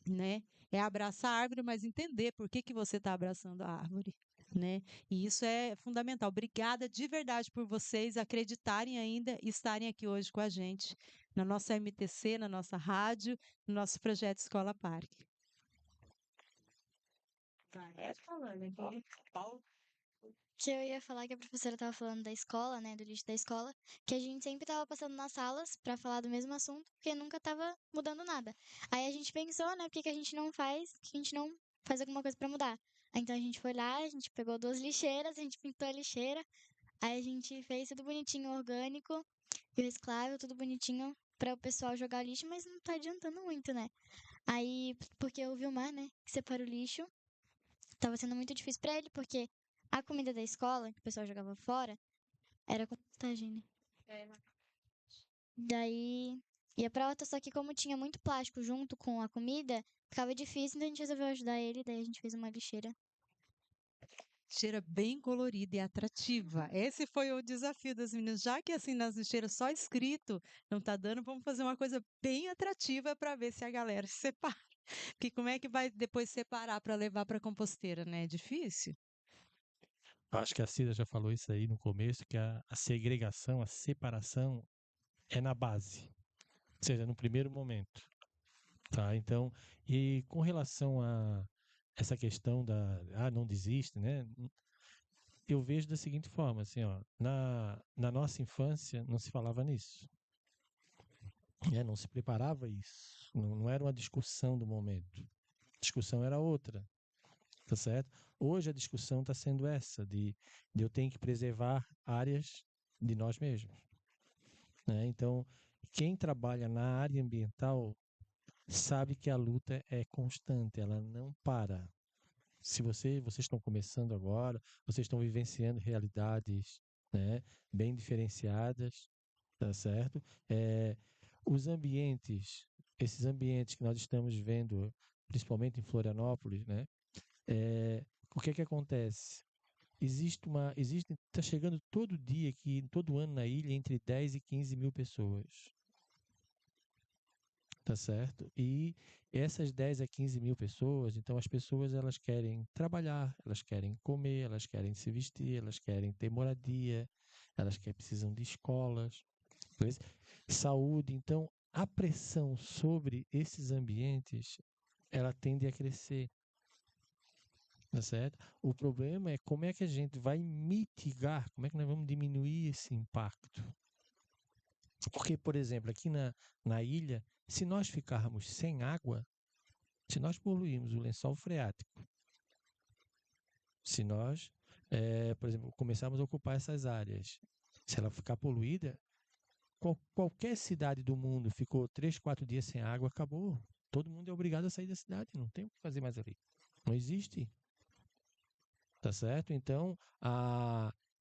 né? É abraçar a árvore, mas entender por que que você está abraçando a árvore, né? E isso é fundamental. Obrigada de verdade por vocês acreditarem ainda e estarem aqui hoje com a gente, na nossa MTC, na nossa rádio, no nosso projeto Escola Parque. Que eu ia falar que a professora estava falando da escola, né, do lixo da escola, que a gente sempre estava passando nas salas para falar do mesmo assunto, porque nunca estava mudando nada. Aí a gente pensou, né, por que que a gente não faz, que a gente não faz alguma coisa para mudar. Aí, então a gente foi lá, a gente pegou 2 lixeiras, a gente pintou a lixeira, aí a gente fez tudo bonitinho, orgânico e reciclável, tudo bonitinho para o pessoal jogar lixo, mas não tá adiantando muito, né? Aí, porque o Vilmar, né, que separa o lixo, tava sendo muito difícil pra ele, porque a comida da escola, que o pessoal jogava fora, era compostagem, né? Daí ia pra horta, só que como tinha muito plástico junto com a comida, ficava difícil, então a gente resolveu ajudar ele, daí a gente fez uma lixeira. Lixeira bem colorida e atrativa. Esse foi o desafio das meninas. Já que assim nas lixeiras só escrito não tá dando, vamos fazer uma coisa bem atrativa para ver se a galera se separa. Porque como é que vai depois separar para levar para composteira, né? É difícil. Acho que a Cida já falou isso aí no começo, que a segregação, a separação é na base, ou seja, no primeiro momento, tá? Então, e com relação a essa questão não desiste, né? Eu vejo da seguinte forma, assim, ó, na nossa infância não se falava nisso, né? Não se preparava isso, não era uma discussão do momento, a discussão era outra, tá certo? Hoje a discussão está sendo essa, de eu tenho que preservar áreas de nós mesmos, né? Então, quem trabalha na área ambiental sabe que a luta é constante, ela não para. Se vocês estão começando agora, vocês estão vivenciando realidades, né, bem diferenciadas, tá certo? Os ambientes, esses ambientes que nós estamos vendo, principalmente em Florianópolis, né? O que é que acontece? Está chegando todo dia aqui, todo ano na ilha, entre 10 e 15 mil pessoas, tá certo? E essas 10 a 15 mil pessoas, então as pessoas elas querem trabalhar, elas querem comer, elas querem se vestir, elas querem ter moradia, precisam de escolas, beleza? Saúde. Então a pressão sobre esses ambientes ela tende a crescer, tá certo? O problema é como é que a gente vai mitigar, como é que nós vamos diminuir esse impacto. Porque, por exemplo, aqui na ilha, se nós ficarmos sem água, se nós poluirmos o lençol freático, Se nós, por exemplo, começarmos a ocupar essas áreas, se ela ficar poluída, qualquer cidade do mundo ficou 3, 4 dias sem água, acabou. Todo mundo é obrigado a sair da cidade, não tem o que fazer mais ali. Não existe. Tá certo? Então,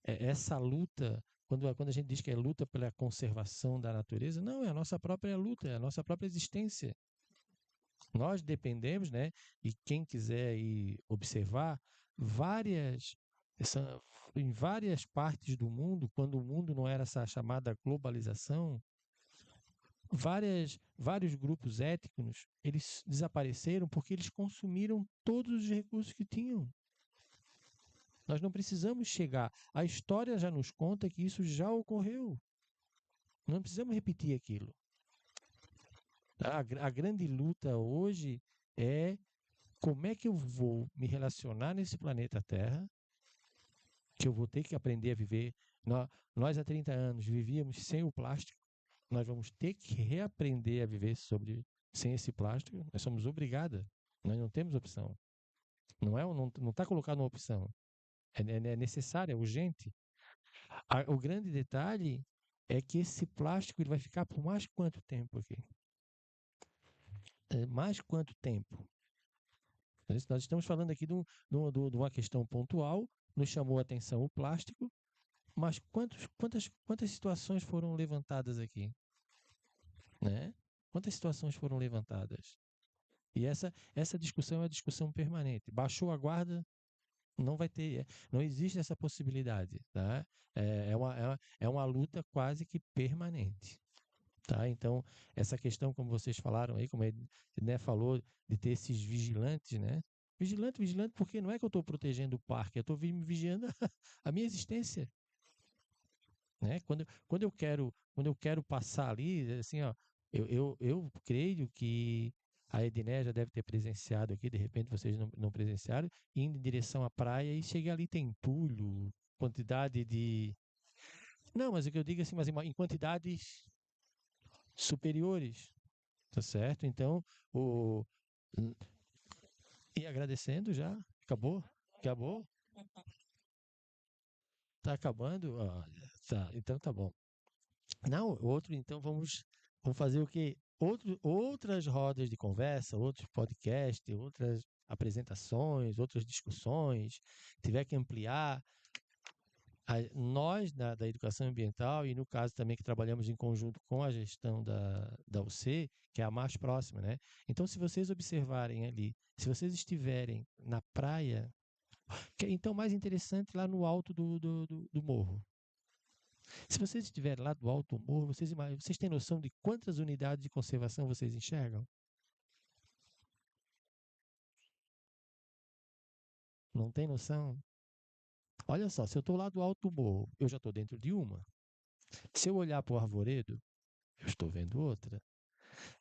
essa luta, quando a gente diz que é luta pela conservação da natureza, não, é a nossa própria luta, é a nossa própria existência. Nós dependemos, né? E quem quiser ir observar, em várias partes do mundo, quando o mundo não era essa chamada globalização, vários grupos étnicos, eles desapareceram porque eles consumiram todos os recursos que tinham. Nós não precisamos chegar. A história já nos conta que isso já ocorreu. Não precisamos repetir aquilo. A grande luta hoje é como é que eu vou me relacionar nesse planeta Terra, que eu vou ter que aprender a viver. Nós há 30 anos vivíamos sem o plástico, nós vamos ter que reaprender a viver sem esse plástico. Nós somos obrigados, nós não temos opção. Não está colocado uma opção. É necessário, é urgente. O grande detalhe é que esse plástico ele vai ficar por mais quanto tempo aqui? Mais quanto tempo? Nós estamos falando aqui de uma questão pontual, nos chamou a atenção o plástico, mas quantas situações foram levantadas aqui? Né? Quantas situações foram levantadas? E essa discussão é uma discussão permanente. Baixou a guarda, não existe essa possibilidade, tá? É uma luta quase que permanente, tá? Então, essa questão, como vocês falaram aí, como a Edné falou, de ter esses vigilantes, né? Vigilante, porque não é que eu estou protegendo o parque, eu estou vigiando a minha existência, né? Quando eu quero passar ali, assim, ó, eu creio que a Edné já deve ter presenciado aqui, de repente vocês não presenciaram, indo em direção à praia e chega ali, tem entulho, quantidade de... Não, mas o que eu digo assim, mas em quantidades superiores, tá certo? Então, e agradecendo já, acabou? Acabou? Tá acabando? Tá, então tá bom. Não, então vamos fazer o quê? Outras rodas de conversa, outros podcasts, outras apresentações, outras discussões, tiver que ampliar. Nós, da educação ambiental, e no caso também que trabalhamos em conjunto com a gestão da UC, que é a mais próxima, né? Então, se vocês observarem ali, se vocês estiverem na praia, então mais interessante lá no alto do morro. Se vocês estiverem lá do alto do morro, vocês têm noção de quantas unidades de conservação vocês enxergam? Não tem noção? Olha só, se eu estou lá do alto do morro, eu já estou dentro de uma. Se eu olhar para o arvoredo, eu estou vendo outra.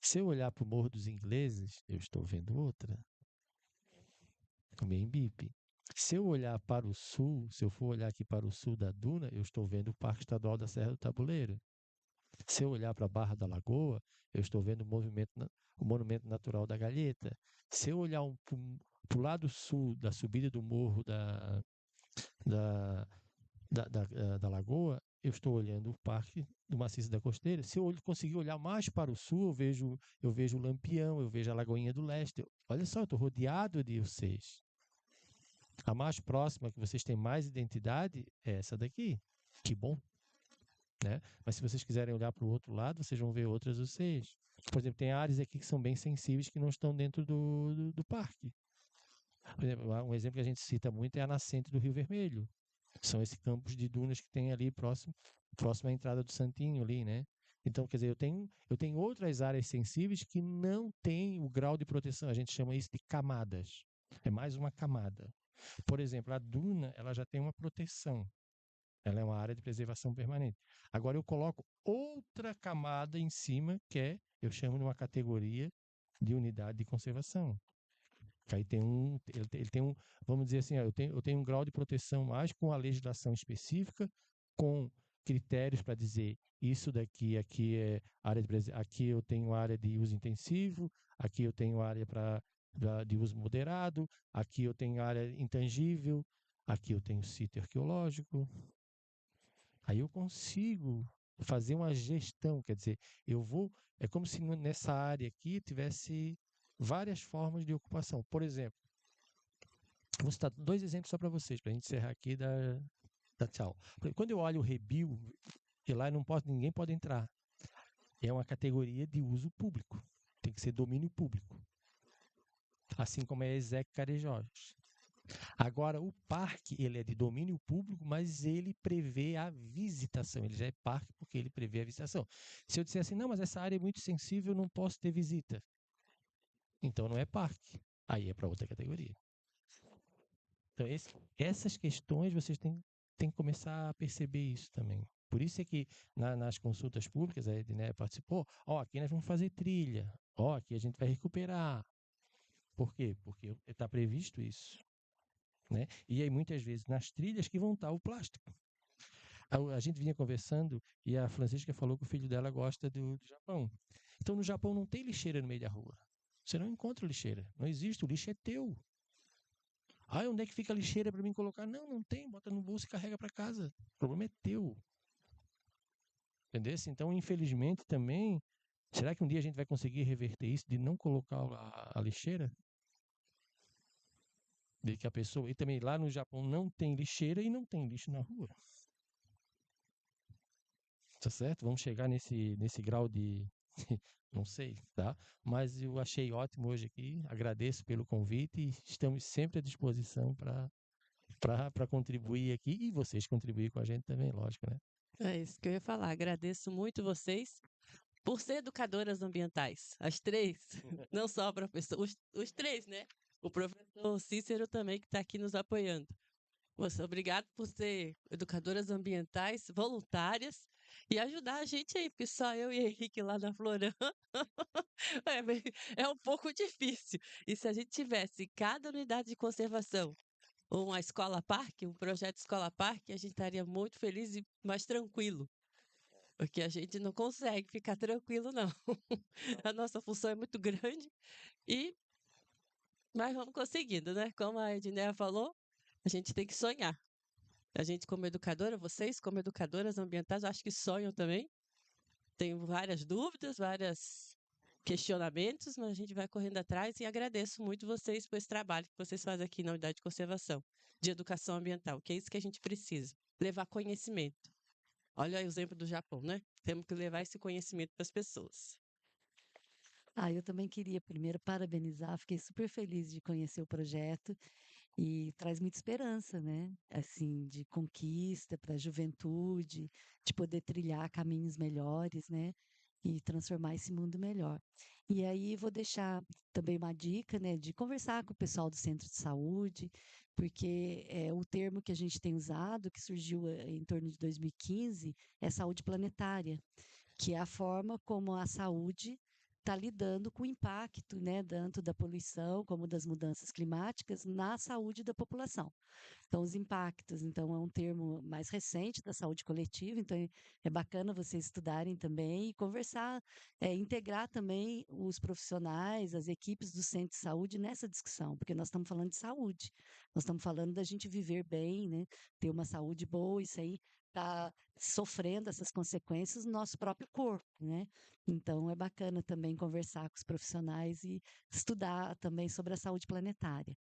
Se eu olhar para o Morro dos Ingleses, eu estou vendo outra. O Membipe. Se eu olhar para o sul, se eu for olhar aqui para o sul da Duna, eu estou vendo o Parque Estadual da Serra do Tabuleiro. Se eu olhar para a Barra da Lagoa, eu estou vendo o Monumento Natural da Galheta. Se eu olhar para o lado sul da subida do morro da Lagoa, eu estou olhando o Parque do Maciço da Costeira. Se eu conseguir olhar mais para o sul, eu vejo o Lampião, eu vejo a Lagoinha do Leste. Olha só, eu estou rodeado de vocês. A mais próxima, que vocês têm mais identidade, é essa daqui. Que bom. Né? Mas se vocês quiserem olhar para o outro lado, vocês vão ver outras vocês. Por exemplo, tem áreas aqui que são bem sensíveis que não estão dentro do parque. Por exemplo, um exemplo que a gente cita muito é a nascente do Rio Vermelho. São esses campos de dunas que tem ali próximo à entrada do Santinho ali, né? Então, quer dizer, eu tenho outras áreas sensíveis que não têm o grau de proteção. A gente chama isso de camadas. É mais uma camada. Por exemplo, a duna, ela já tem uma proteção. Ela é uma área de preservação permanente. Agora eu coloco outra camada em cima, eu chamo de uma categoria de unidade de conservação. Que aí ele tem vamos dizer assim, eu tenho um grau de proteção mais com a legislação específica, com critérios para dizer isso daqui, aqui é área aqui eu tenho área de uso intensivo, aqui eu tenho área de uso moderado, aqui eu tenho área intangível, aqui eu tenho sítio arqueológico, aí eu consigo fazer uma gestão, quer dizer, é como se nessa área aqui tivesse várias formas de ocupação. Por exemplo, vou citar 2 exemplos só para vocês, para a gente encerrar aqui da tchau. Quando eu olho o Rebio, e lá ninguém pode entrar. É uma categoria de uso público. Tem que ser domínio público. Assim como é Exec Carejós. Agora, o parque, ele é de domínio público, mas ele prevê a visitação. Ele já é parque porque ele prevê a visitação. Se eu disser assim, não, mas essa área é muito sensível, não posso ter visita. Então, não é parque. Aí é para outra categoria. Então, essas questões vocês têm que começar a perceber isso também. Por isso é que nas consultas públicas, a Edneia participou, aqui nós vamos fazer trilha, aqui a gente vai recuperar. Por quê? Porque está previsto isso. Né? E aí, muitas vezes, nas trilhas que vão estar o plástico. A gente vinha conversando e a Francisca falou que o filho dela gosta do Japão. Então, no Japão não tem lixeira no meio da rua. Você não encontra lixeira. Não existe, o lixo é teu. Onde é que fica a lixeira para mim colocar? Não tem, bota no bolso e carrega para casa. O problema é teu. Entendeu? Então, infelizmente também, será que um dia a gente vai conseguir reverter isso de não colocar a lixeira? De que a pessoa, e também lá no Japão não tem lixeira e não tem lixo na rua. Tá certo? Vamos chegar nesse grau de não sei, tá? Mas eu achei ótimo hoje aqui, agradeço pelo convite e estamos sempre à disposição para contribuir aqui e vocês contribuir com a gente também, lógico, né? É isso que eu ia falar. Agradeço muito vocês por ser educadoras ambientais. As 3, não só a professora, os 3, né? O professor Cícero também, que está aqui nos apoiando. Moça, obrigado por ser educadoras ambientais, voluntárias, e ajudar a gente aí, porque só eu e Henrique lá na Florã é um pouco difícil. E se a gente tivesse cada unidade de conservação uma escola-parque, um projeto escola-parque, a gente estaria muito feliz e mais tranquilo. Porque a gente não consegue ficar tranquilo, não. A nossa função é muito grande, e mas vamos conseguindo, né? Como a Edneia falou, a gente tem que sonhar. A gente, como educadora, vocês, como educadoras ambientais, acho que sonham também. Tenho várias dúvidas, vários questionamentos, mas a gente vai correndo atrás e agradeço muito vocês por esse trabalho que vocês fazem aqui na Unidade de Conservação, de Educação Ambiental, que é isso que a gente precisa, levar conhecimento. Olha aí o exemplo do Japão, né? Temos que levar esse conhecimento para as pessoas. Eu também queria primeiro parabenizar, fiquei super feliz de conhecer o projeto e traz muita esperança, né? Assim, de conquista para a juventude, de poder trilhar caminhos melhores, né? E transformar esse mundo melhor. E aí vou deixar também uma dica, né, de conversar com o pessoal do centro de saúde, porque o termo que a gente tem usado, que surgiu em torno de 2015, é saúde planetária, que é a forma como a saúde está lidando com o impacto, né, tanto da poluição como das mudanças climáticas na saúde da população. Então, os impactos, então, é um termo mais recente da saúde coletiva, então é bacana vocês estudarem também e conversar, integrar também os profissionais, as equipes do centro de saúde nessa discussão, porque nós estamos falando de saúde, nós estamos falando da gente viver bem, né, ter uma saúde boa, isso aí está sofrendo essas consequências no nosso próprio corpo, né? Então, é bacana também conversar com os profissionais e estudar também sobre a saúde planetária.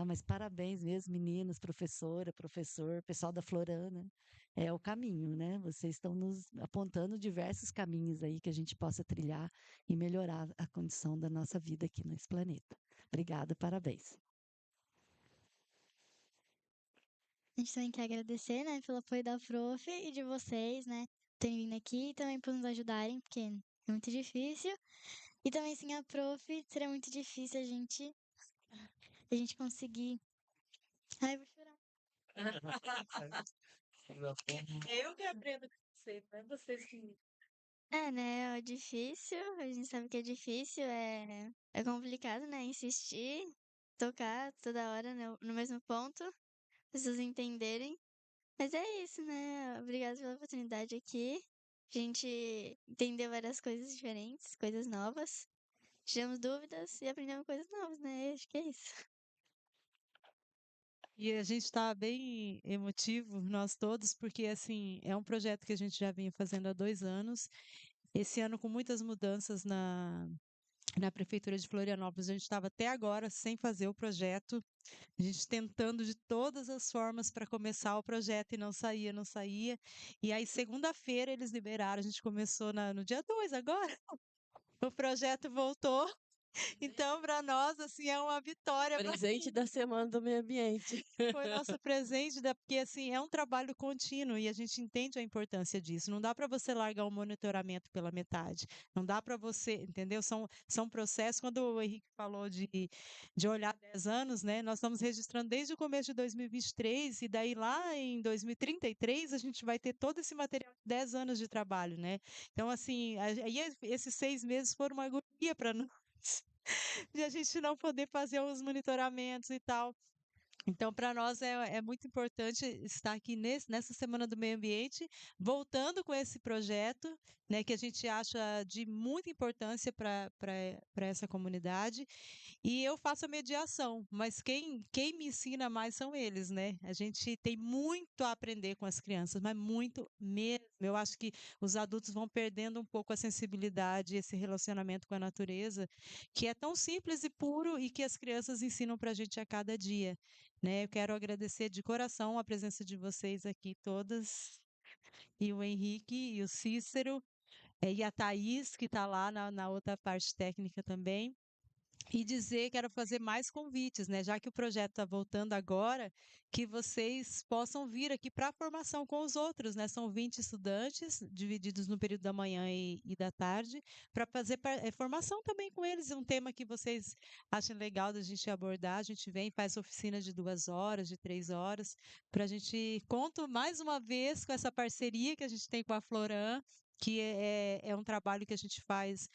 Mas parabéns mesmo, meninas, professora, professor, pessoal da Florana. É o caminho, né? Vocês estão nos apontando diversos caminhos aí que a gente possa trilhar e melhorar a condição da nossa vida aqui nesse planeta. Obrigada, parabéns. A gente também quer agradecer, né, pelo apoio da Prof e de vocês, né, terem vindo aqui e também por nos ajudarem, porque é muito difícil. E também sem a Prof seria muito difícil a gente conseguir. Ai, eu vou chorar. Eu que aprendo com vocês, não é vocês que. É, né, é difícil, a gente sabe que é difícil, é complicado, né, insistir, tocar toda hora no mesmo ponto, pessoas entenderem. Mas é isso, né? Obrigada pela oportunidade aqui. A gente entendeu várias coisas diferentes, coisas novas. Tivemos dúvidas e aprendemos coisas novas, né? Acho que é isso. E a gente está bem emotivo, nós todos, porque assim, é um projeto que a gente já vinha fazendo há 2 anos. Esse ano, com muitas mudanças na Prefeitura de Florianópolis, a gente estava até agora sem fazer o projeto, a gente tentando de todas as formas para começar o projeto e não saía, não saía. E aí, segunda-feira, eles liberaram, a gente começou no dia 2 agora. O projeto voltou. Então, para nós, assim, é uma vitória. Presente da Semana do Meio Ambiente. Foi nosso presente, porque assim, é um trabalho contínuo e a gente entende a importância disso. Não dá para você largar o monitoramento pela metade. Não dá para você, entendeu? São processos. Quando o Henrique falou de olhar 10 anos, né? Nós estamos registrando desde o começo de 2023 e daí lá em 2033 a gente vai ter todo esse material de 10 anos de trabalho, né? Então, assim, aí esses 6 meses foram uma agonia para nós. De a gente não poder fazer os monitoramentos e tal. Então, para nós é muito importante estar aqui nessa Semana do Meio Ambiente, voltando com esse projeto, né, que a gente acha de muita importância para essa comunidade. E eu faço a mediação, mas quem me ensina mais são eles, né? A gente tem muito a aprender com as crianças, mas muito mesmo. Eu acho que os adultos vão perdendo um pouco a sensibilidade, esse relacionamento com a natureza, que é tão simples e puro e que as crianças ensinam para a gente a cada dia, né? Eu quero agradecer de coração a presença de vocês aqui todas, e o Henrique e o Cícero, e a Thaís, que está lá na outra parte técnica também. E dizer, quero fazer mais convites, né? Já que o projeto está voltando agora, que vocês possam vir aqui para a formação com os outros, né? São 20 estudantes, divididos no período da manhã e da tarde, para fazer formação também com eles. Um tema que vocês achem legal da gente abordar, a gente vem, faz oficina de 2 horas, de 3 horas, para a gente conto mais uma vez com essa parceria que a gente tem com a Floran, que é um trabalho que a gente faz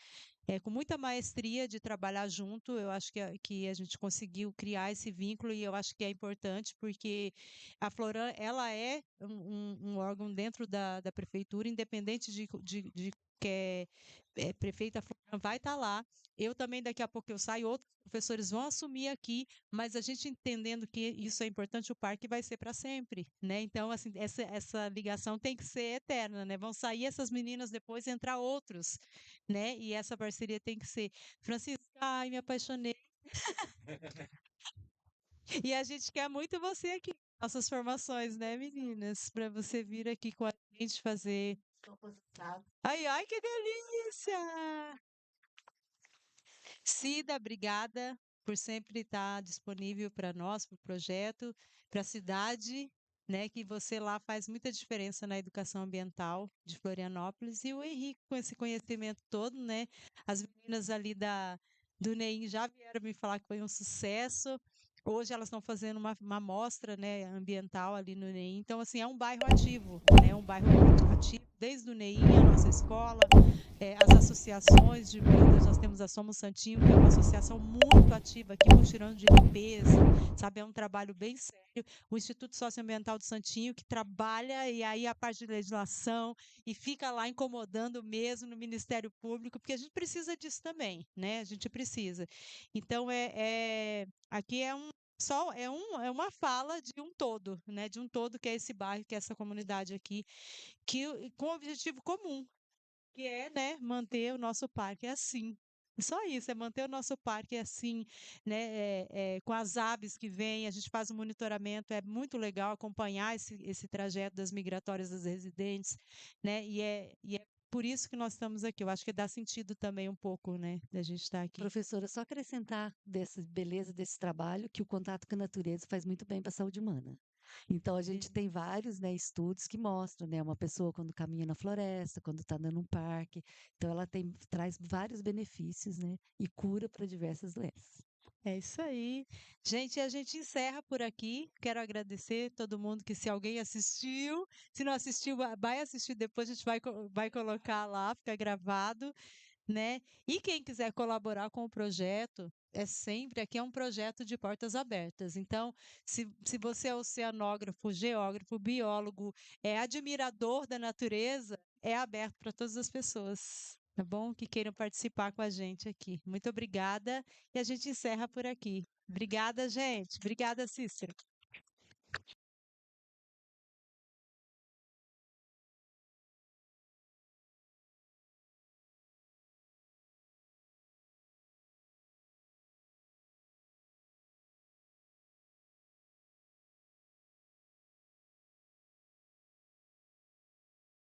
com muita maestria de trabalhar junto. Eu acho que a gente conseguiu criar esse vínculo e eu acho que é importante porque a Floran, ela é um órgão dentro da prefeitura, independente de que prefeita, a Floran vai estar lá. Eu também, daqui a pouco eu saio, outros professores vão assumir aqui, mas a gente entendendo que isso é importante, o parque vai ser para sempre, né? Então, assim, essa ligação tem que ser eterna, né? Vão sair essas meninas depois e entrar outros, né? E essa parceria tem que ser. Francisca, ai, me apaixonei. E a gente quer muito você aqui, nossas formações, né, meninas? Para você vir aqui com a gente fazer. Ai, ai, que delícia! Cida, obrigada por sempre estar disponível para nós, para o projeto, para a cidade, né? Que você lá faz muita diferença na educação ambiental de Florianópolis. E o Henrique, com esse conhecimento todo, né? As meninas ali do NEIM já vieram me falar que foi um sucesso. Hoje elas estão fazendo uma mostra, né, ambiental ali no NEIM. Então, assim, é um bairro ativo, né? Um bairro ativo desde o NEIM, a nossa escola, as associações de moradores. Nós temos a Somos Santinho, que é uma associação muito ativa aqui, mutirão de limpeza, sabe? É um trabalho bem sério. O Instituto Socioambiental do Santinho, que trabalha e aí a parte de legislação e fica lá incomodando mesmo no Ministério Público, porque a gente precisa disso também, né? A gente precisa. Então, aqui é uma fala de um todo, né? De um todo que é esse bairro, que é essa comunidade aqui, com um objetivo comum, que é, né, manter o nosso parque assim. Só isso, é manter o nosso parque assim, né, com as aves que vêm, a gente faz um monitoramento, é muito legal acompanhar esse trajeto das migratórias das residentes, né, e é por isso que nós estamos aqui. Eu acho que dá sentido também um pouco, né, da gente estar aqui. Professora, só acrescentar dessa beleza desse trabalho que o contato com a natureza faz muito bem para a saúde humana. Então a gente tem vários, né, estudos que mostram, né, uma pessoa quando caminha na floresta, quando está andando num parque, então ela traz vários benefícios, né, e cura para diversas doenças. É isso aí. Gente, a gente encerra por aqui. Quero agradecer todo mundo que se alguém assistiu, se não assistiu, vai assistir depois, a gente vai colocar lá, fica gravado, né? E quem quiser colaborar com o projeto, aqui é um projeto de portas abertas. Então, se você é oceanógrafo, geógrafo, biólogo, é admirador da natureza, é aberto para todas as pessoas, tá bom? Que queiram participar com a gente aqui. Muito obrigada e a gente encerra por aqui. Obrigada, gente. Obrigada, Cícero.